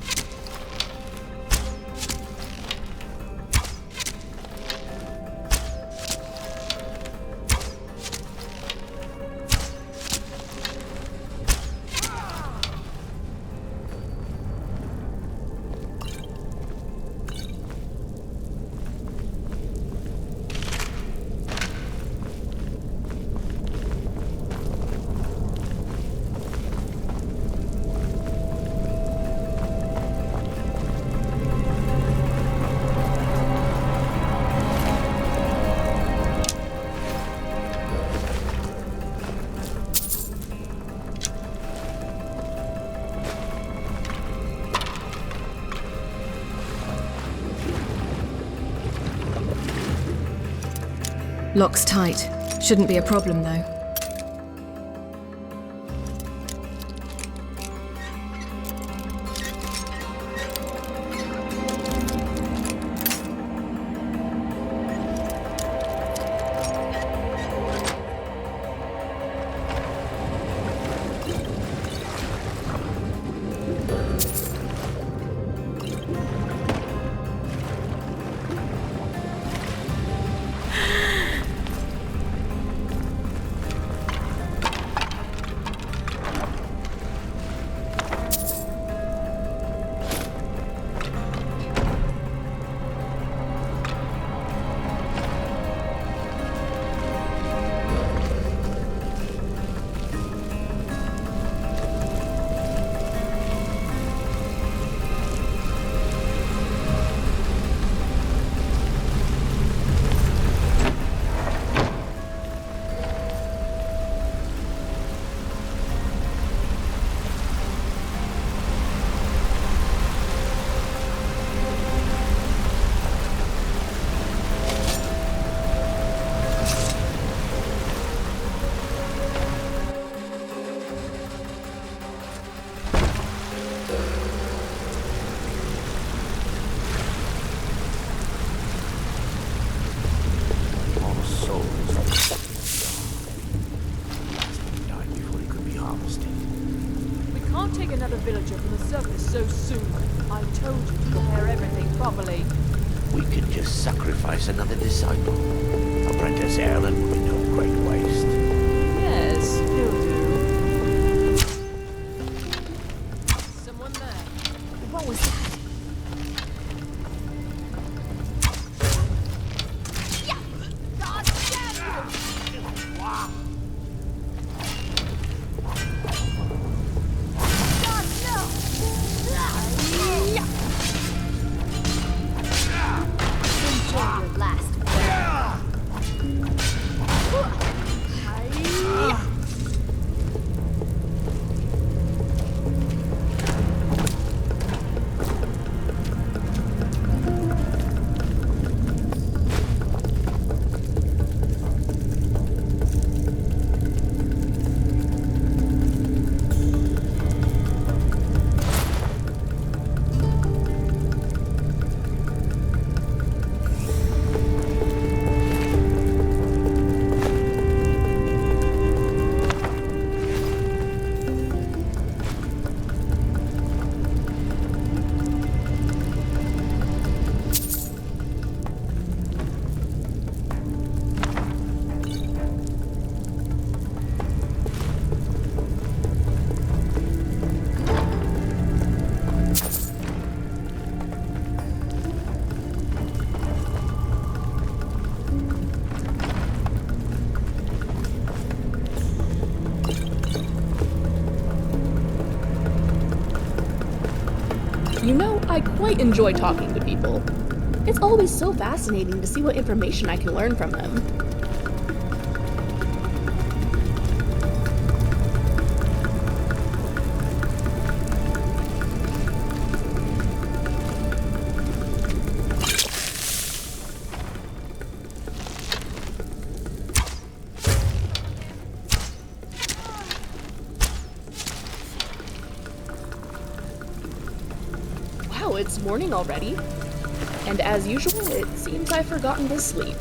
Lock's tight. Shouldn't be a problem, though. Villager from the surface so soon. I told you to prepare everything properly. We could just sacrifice another disciple. Apprentice Erlen would be no great waste. Yes, he'll do. Someone there. What was that? You know, I quite enjoy talking to people. It's always so fascinating to see what information I can learn from them. It's morning already, and as usual, it seems I've forgotten to sleep.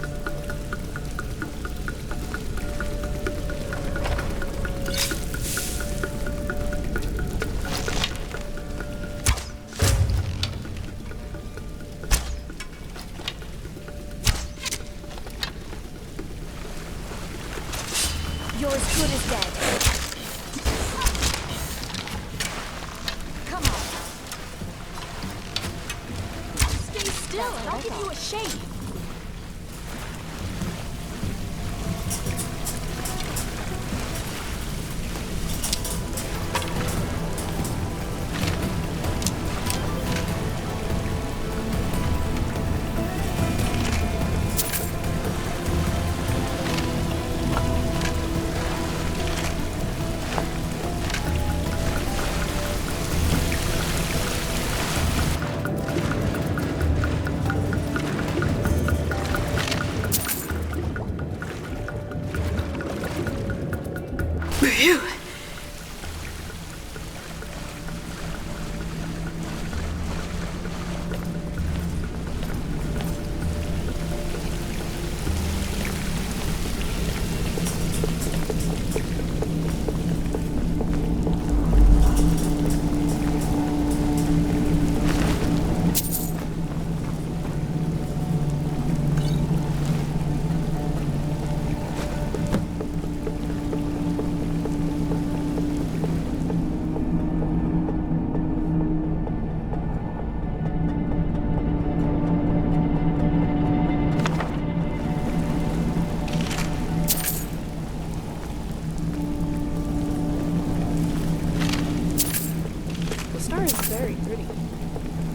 give you a shave.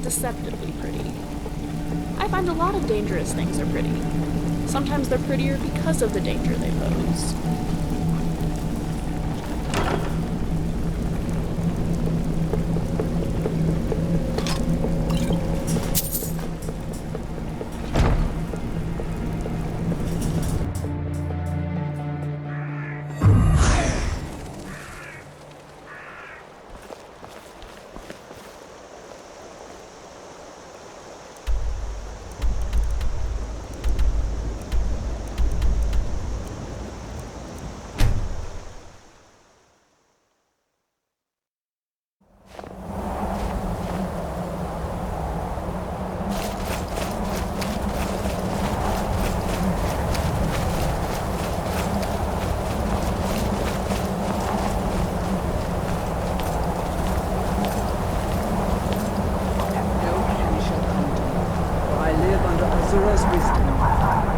Deceptively pretty. I find a lot of dangerous things are pretty. Sometimes they're prettier because of the danger they pose.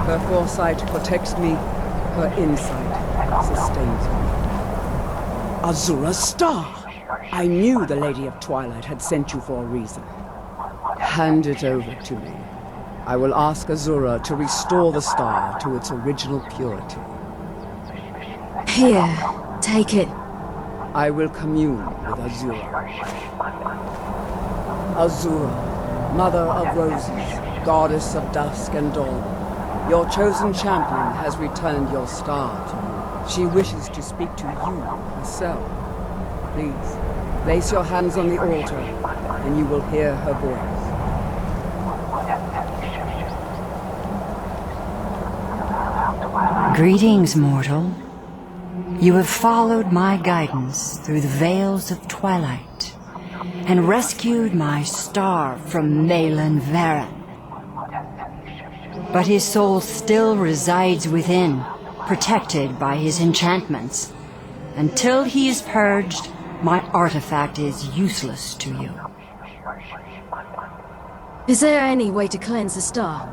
Her foresight protects me, her insight sustains me. Azura's star! I knew the Lady of Twilight had sent you for a reason. Hand it over to me. I will ask Azura to restore the star to its original purity. Here, take it. I will commune with Azura. Azura, Mother of Roses, Goddess of Dusk and Dawn. Your chosen champion has returned your star to you. She wishes to speak to you herself. Please, place your hands on the altar, and you will hear her voice. Greetings, mortal. You have followed my guidance through the veils of twilight, and rescued my star from Malyn Varen. But his soul still resides within, protected by his enchantments. Until he is purged, my artifact is useless to you. Is there any way to cleanse the star?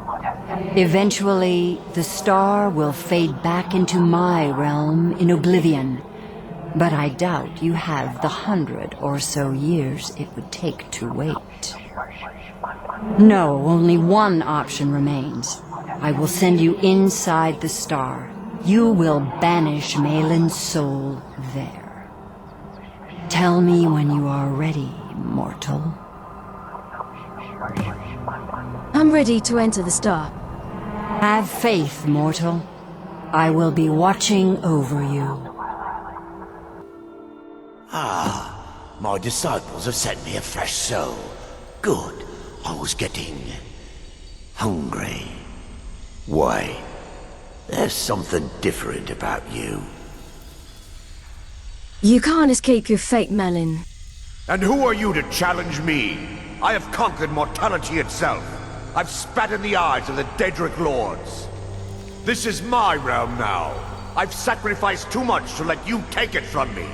Eventually, the star will fade back into my realm in oblivion. But I doubt you have the 100 or so years it would take to wait. No, only one option remains. I will send you inside the star. You will banish Malyn's soul there. Tell me when you are ready, mortal. I'm ready to enter the star. Have faith, mortal. I will be watching over you. Ah, my disciples have sent me a fresh soul. Good. I was getting hungry. Why? There's something different about you. You can't escape your fate, Malyn. And who are you to challenge me? I have conquered mortality itself. I've spat in the eyes of the Daedric Lords. This is my realm now. I've sacrificed too much to let you take it from me.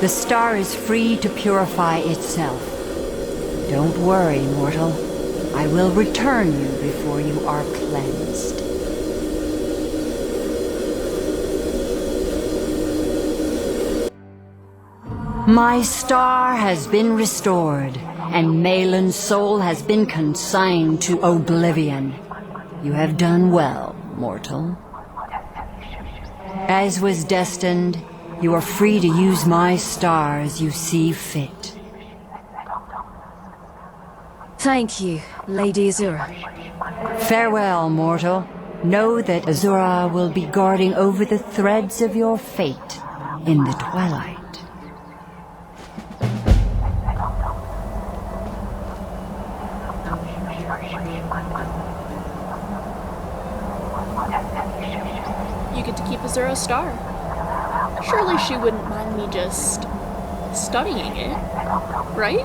The star is free to purify itself. Don't worry, mortal. I will return you before you are cleansed. My star has been restored, and Malyn's soul has been consigned to oblivion. You have done well, mortal. As was destined, you are free to use my star as you see fit. Thank you, Lady Azura. Farewell, mortal. Know that Azura will be guarding over the threads of your fate in the twilight. You get to keep Azura's star. Surely she wouldn't mind me just studying it, right?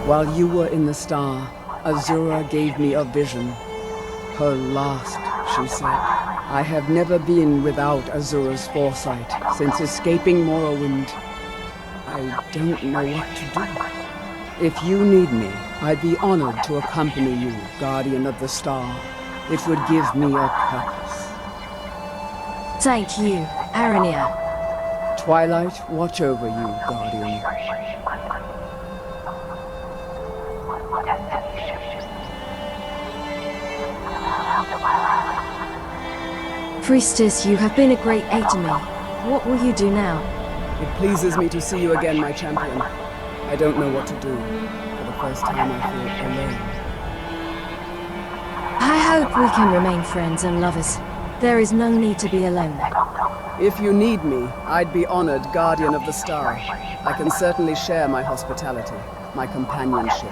While you were in the star, Azura gave me a vision. Her last, she said. I have never been without Azura's foresight since escaping Morrowind. I don't know what to do. If you need me, I'd be honored to accompany you, Guardian of the Star. It would give me a purpose. Thank you, Aranea. Twilight, watch over you, Guardian. Priestess, you have been a great aid to me. What will you do now? It pleases me to see you again, my champion. I don't know what to do. For the first time, I feel alone. I hope we can remain friends and lovers. There is no need to be alone. If you need me, I'd be honored, Guardian of the Star. I can certainly share my hospitality, my companionship.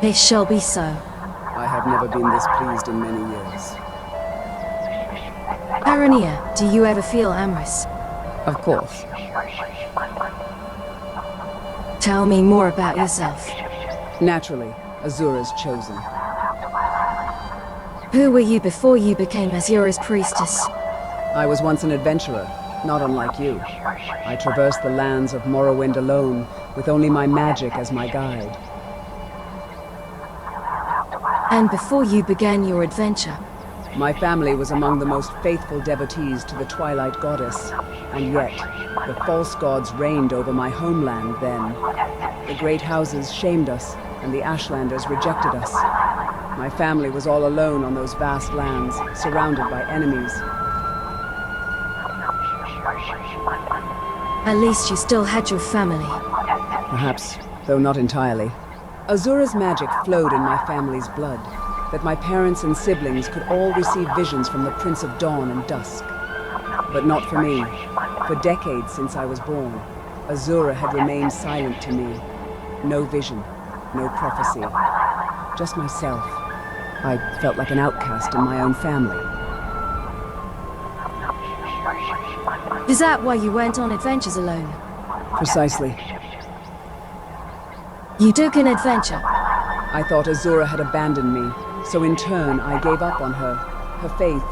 It shall be so. I have never been this pleased in many years. Aranea, do you ever feel amorous? Of course. Tell me more about yourself. Naturally, Azura's chosen. Who were you before you became Azura's priestess? I was once an adventurer, not unlike you. I traversed the lands of Morrowind alone, with only my magic as my guide. And before you began your adventure? My family was among the most faithful devotees to the Twilight Goddess, and yet, the false gods reigned over my homeland then. The great houses shamed us, and the Ashlanders rejected us. My family was all alone on those vast lands, surrounded by enemies. At least you still had your family. Perhaps, though not entirely. Azura's magic flowed in my family's blood, that my parents and siblings could all receive visions from the Prince of Dawn and Dusk. But not for me. For decades since I was born, Azura had remained silent to me. No vision, no prophecy. Just myself. I felt like an outcast in my own family. Is that why you went on adventures alone? Precisely. You took an adventure. I thought Azura had abandoned me, so in turn I gave up on her, her faith,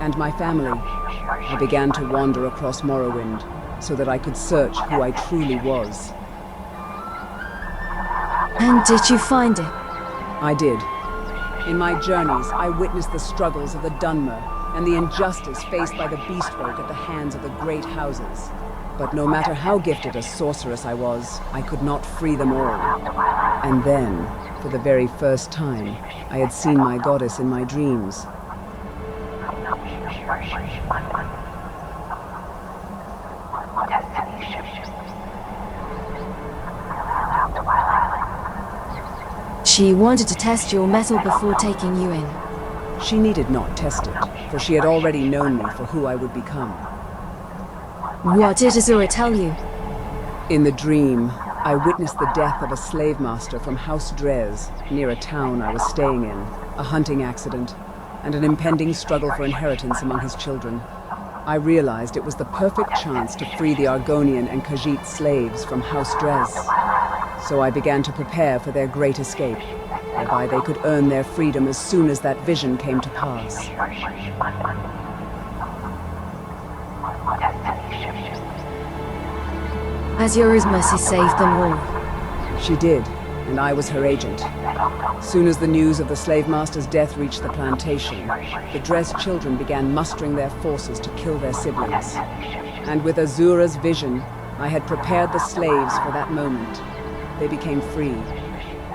and my family. I began to wander across Morrowind, so that I could search who I truly was. And did you find it? I did. In my journeys, I witnessed the struggles of the Dunmer, and the injustice faced by the beastfolk at the hands of the great houses. But no matter how gifted a sorceress I was, I could not free them all. And then, for the very first time, I had seen my goddess in my dreams. She wanted to test your mettle before taking you in. She needed not test it, for she had already known me for who I would become. What did Azura tell you? In the dream, I witnessed the death of a slave master from House Drez, near a town I was staying in, a hunting accident, and an impending struggle for inheritance among his children. I realized it was the perfect chance to free the Argonian and Khajiit slaves from House Drez. So I began to prepare for their great escape, whereby they could earn their freedom as soon as that vision came to pass. Azura's mercy saved them all. She did, and I was her agent. Soon as the news of the slave master's death reached the plantation, the dressed children began mustering their forces to kill their siblings. And with Azura's vision, I had prepared the slaves for that moment. They became free,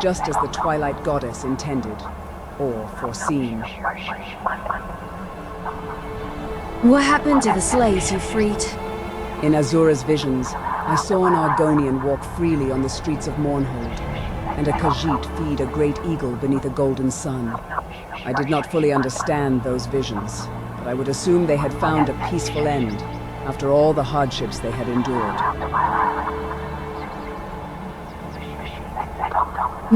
just as the Twilight Goddess intended, or foreseen. What happened to the slaves you freed? In Azura's visions, I saw an Argonian walk freely on the streets of Mournhold, and a Khajiit feed a great eagle beneath a golden sun. I did not fully understand those visions, but I would assume they had found a peaceful end after all the hardships they had endured.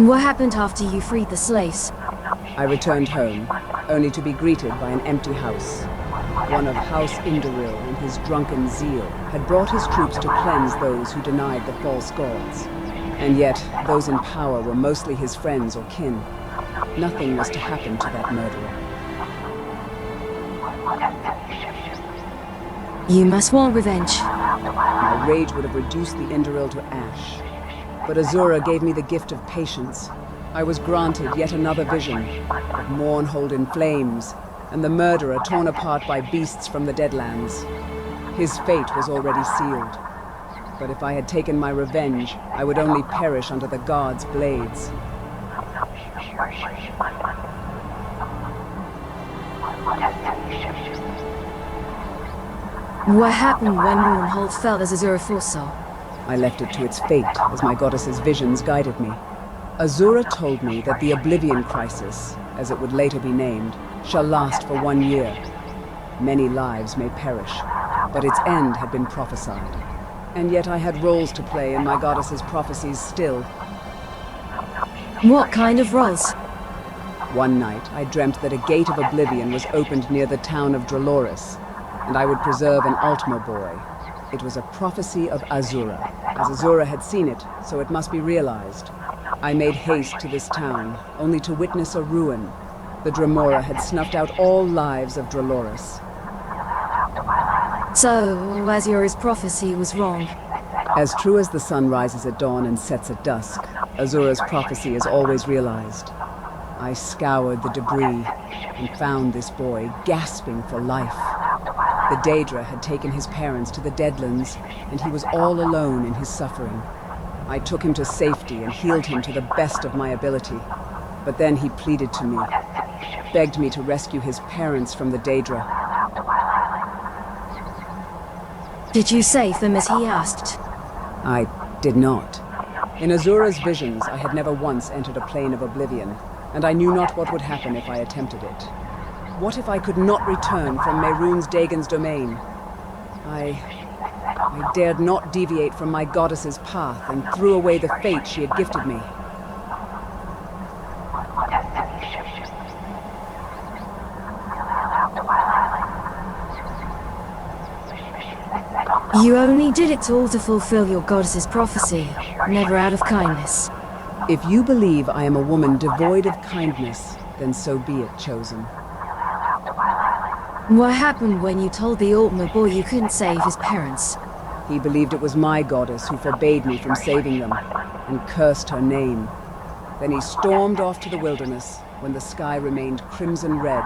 What happened after you freed the slaves? I returned home, only to be greeted by an empty house. One of House Indoril and his drunken zeal had brought his troops to cleanse those who denied the false gods. And yet, those in power were mostly his friends or kin. Nothing was to happen to that murderer. You must want revenge. My rage would have reduced the Indoril to ash. But Azura gave me the gift of patience. I was granted yet another vision of Mournhold in flames, and the murderer torn apart by beasts from the Deadlands. His fate was already sealed. But if I had taken my revenge, I would only perish under the gods' blades. What happened when Mournhold fell as Azura foresaw? I left it to its fate as my goddess's visions guided me. Azura told me that the Oblivion Crisis, as it would later be named, shall last for 1 year. Many lives may perish, but its end had been prophesied. And yet I had roles to play in my goddess's prophecies still. What kind of roles? One night, I dreamt that a gate of oblivion was opened near the town of Draloris, and I would preserve an Ultima boy. It was a prophecy of Azura, as Azura had seen it, so it must be realized. I made haste to this town, only to witness a ruin. The Dremora had snuffed out all lives of Draloris. So, Azura's prophecy was wrong. As true as the sun rises at dawn and sets at dusk, Azura's prophecy is always realized. I scoured the debris and found this boy gasping for life. The Daedra had taken his parents to the Deadlands, and he was all alone in his suffering. I took him to safety and healed him to the best of my ability. But then he pleaded to me, begged me to rescue his parents from the Daedra. Did you save them as he asked? I did not. In Azura's visions, I had never once entered a plane of oblivion, and I knew not what would happen if I attempted it. What if I could not return from Mehrunes Dagon's domain? I dared not deviate from my goddess's path and threw away the fate she had gifted me. You only did it all to fulfill your goddess's prophecy, never out of kindness. If you believe I am a woman devoid of kindness, then so be it, Chosen. What happened when you told the Ultima boy you couldn't save his parents? He believed it was my goddess who forbade me from saving them, and cursed her name. Then he stormed off to the wilderness, when the sky remained crimson red.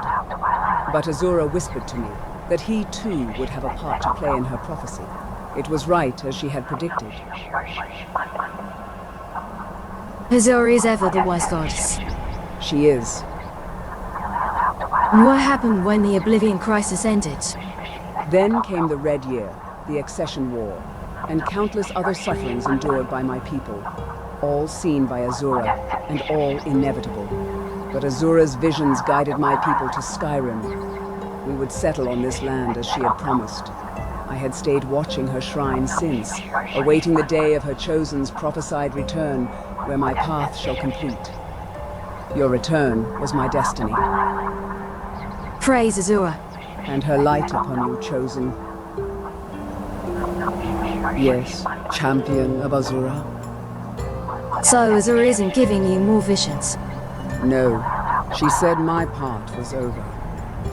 But Azura whispered to me that he too would have a part to play in her prophecy. It was right, as she had predicted. Azura is ever the wise goddess. She is. What happened when the Oblivion Crisis ended? Then came the Red Year, the Accession War, and countless other sufferings endured by my people, all seen by Azura, and all inevitable. But Azura's visions guided my people to Skyrim. We would settle on this land as she had promised. I had stayed watching her shrine since, awaiting the day of her Chosen's prophesied return, where my path shall complete. Your return was my destiny. Praise Azura. And her light upon you, Chosen. Yes, champion of Azura. So Azura isn't giving you more visions? No. She said my part was over.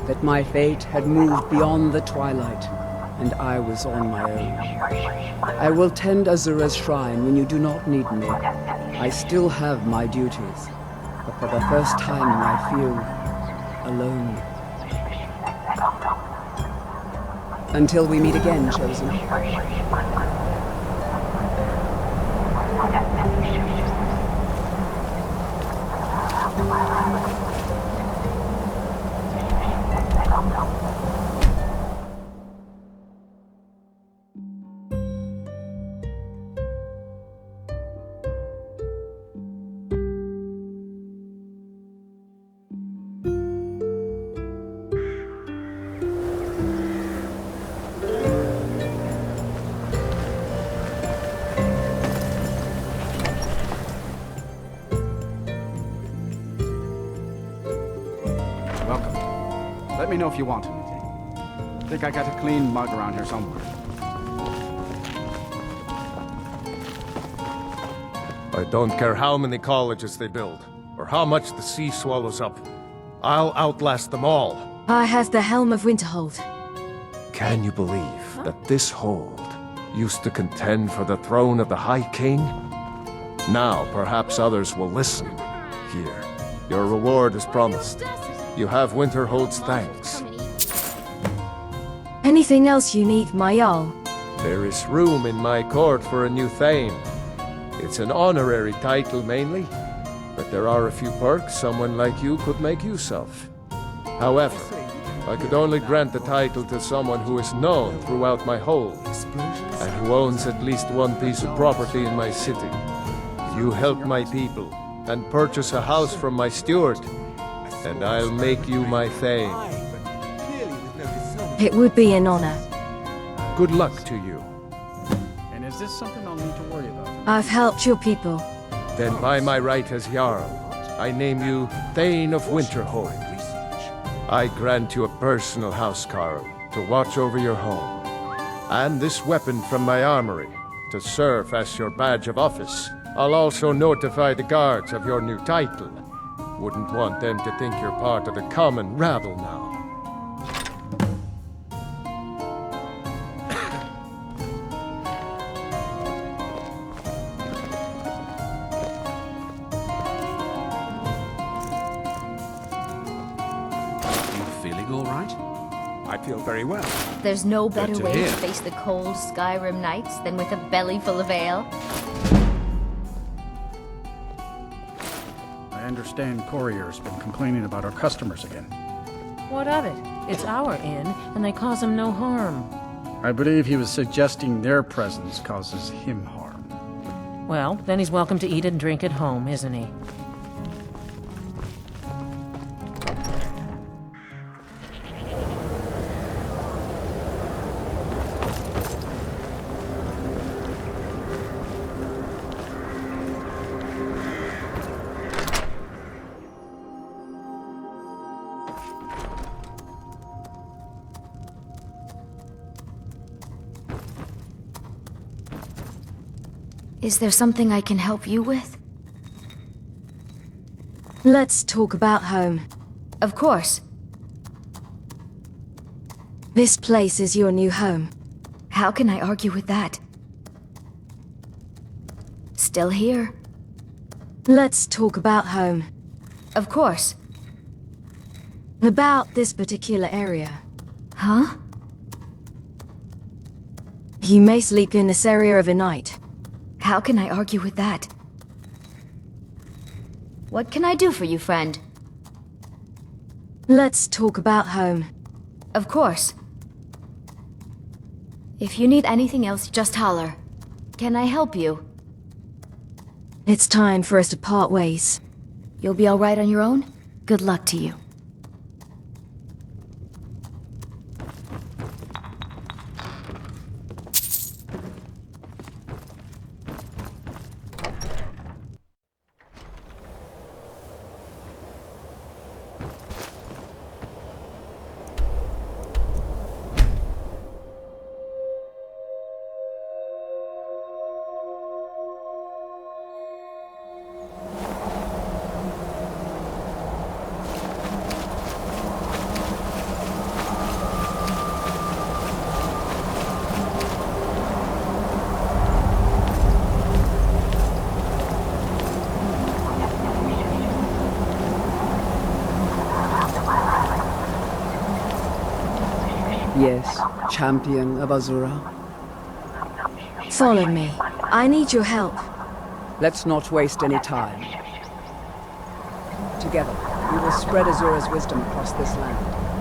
That my fate had moved beyond the twilight. and I was on my own. I will tend Azura's shrine when you do not need me. I still have my duties, but for the first time I feel alone. Until we meet again, Chosen. Let me know if you want anything. I think I got a clean mug around here somewhere. I don't care how many colleges they build, or how much the sea swallows up. I'll outlast them all. I have the Helm of Winterhold. Can you believe that this hold used to contend for the throne of the High King? Now perhaps others will listen. Here, your reward is promised. You have Winterhold's thanks. Anything else you need, my Jarl? There is room in my court for a new Thane. It's an honorary title mainly, but there are a few perks someone like you could make use of. However, I could only grant the title to someone who is known throughout my hold, and who owns at least one piece of property in my city. You help my people, and purchase a house from my steward, and I'll make you my Thane. It would be an honor. Good luck to you. And is this something I'll need to worry about? I've helped your people. Then by my right as Jarl, I name you Thane of Winterhold. I grant you a personal housecarl to watch over your home, and this weapon from my armory to serve as your badge of office. I'll also notify the guards of your new title. Wouldn't want them to think you're part of the common rabble now. I feel very well. There's no better Good to way hear. to face the cold Skyrim nights than with a belly full of ale. I understand Korir's been complaining about our customers again. What of it? It's our inn, and they cause him no harm. I believe he was suggesting their presence causes him harm. Well, then he's welcome to eat and drink at home, isn't he? Is there something I can help you with? Let's talk about home. Of course. This place is your new home. How can I argue with that? Still here. Let's talk about home. Of course. About this particular area. Huh? You may sleep in this area overnight. How can I argue with that? What can I do for you, friend? Let's talk about home. Of course. If you need anything else, just holler. Can I help you? It's time for us to part ways. You'll be all right on your own? Good luck to you. Yes, champion of Azura. Follow me. I need your help. Let's not waste any time. Together, we will spread Azura's wisdom across this land.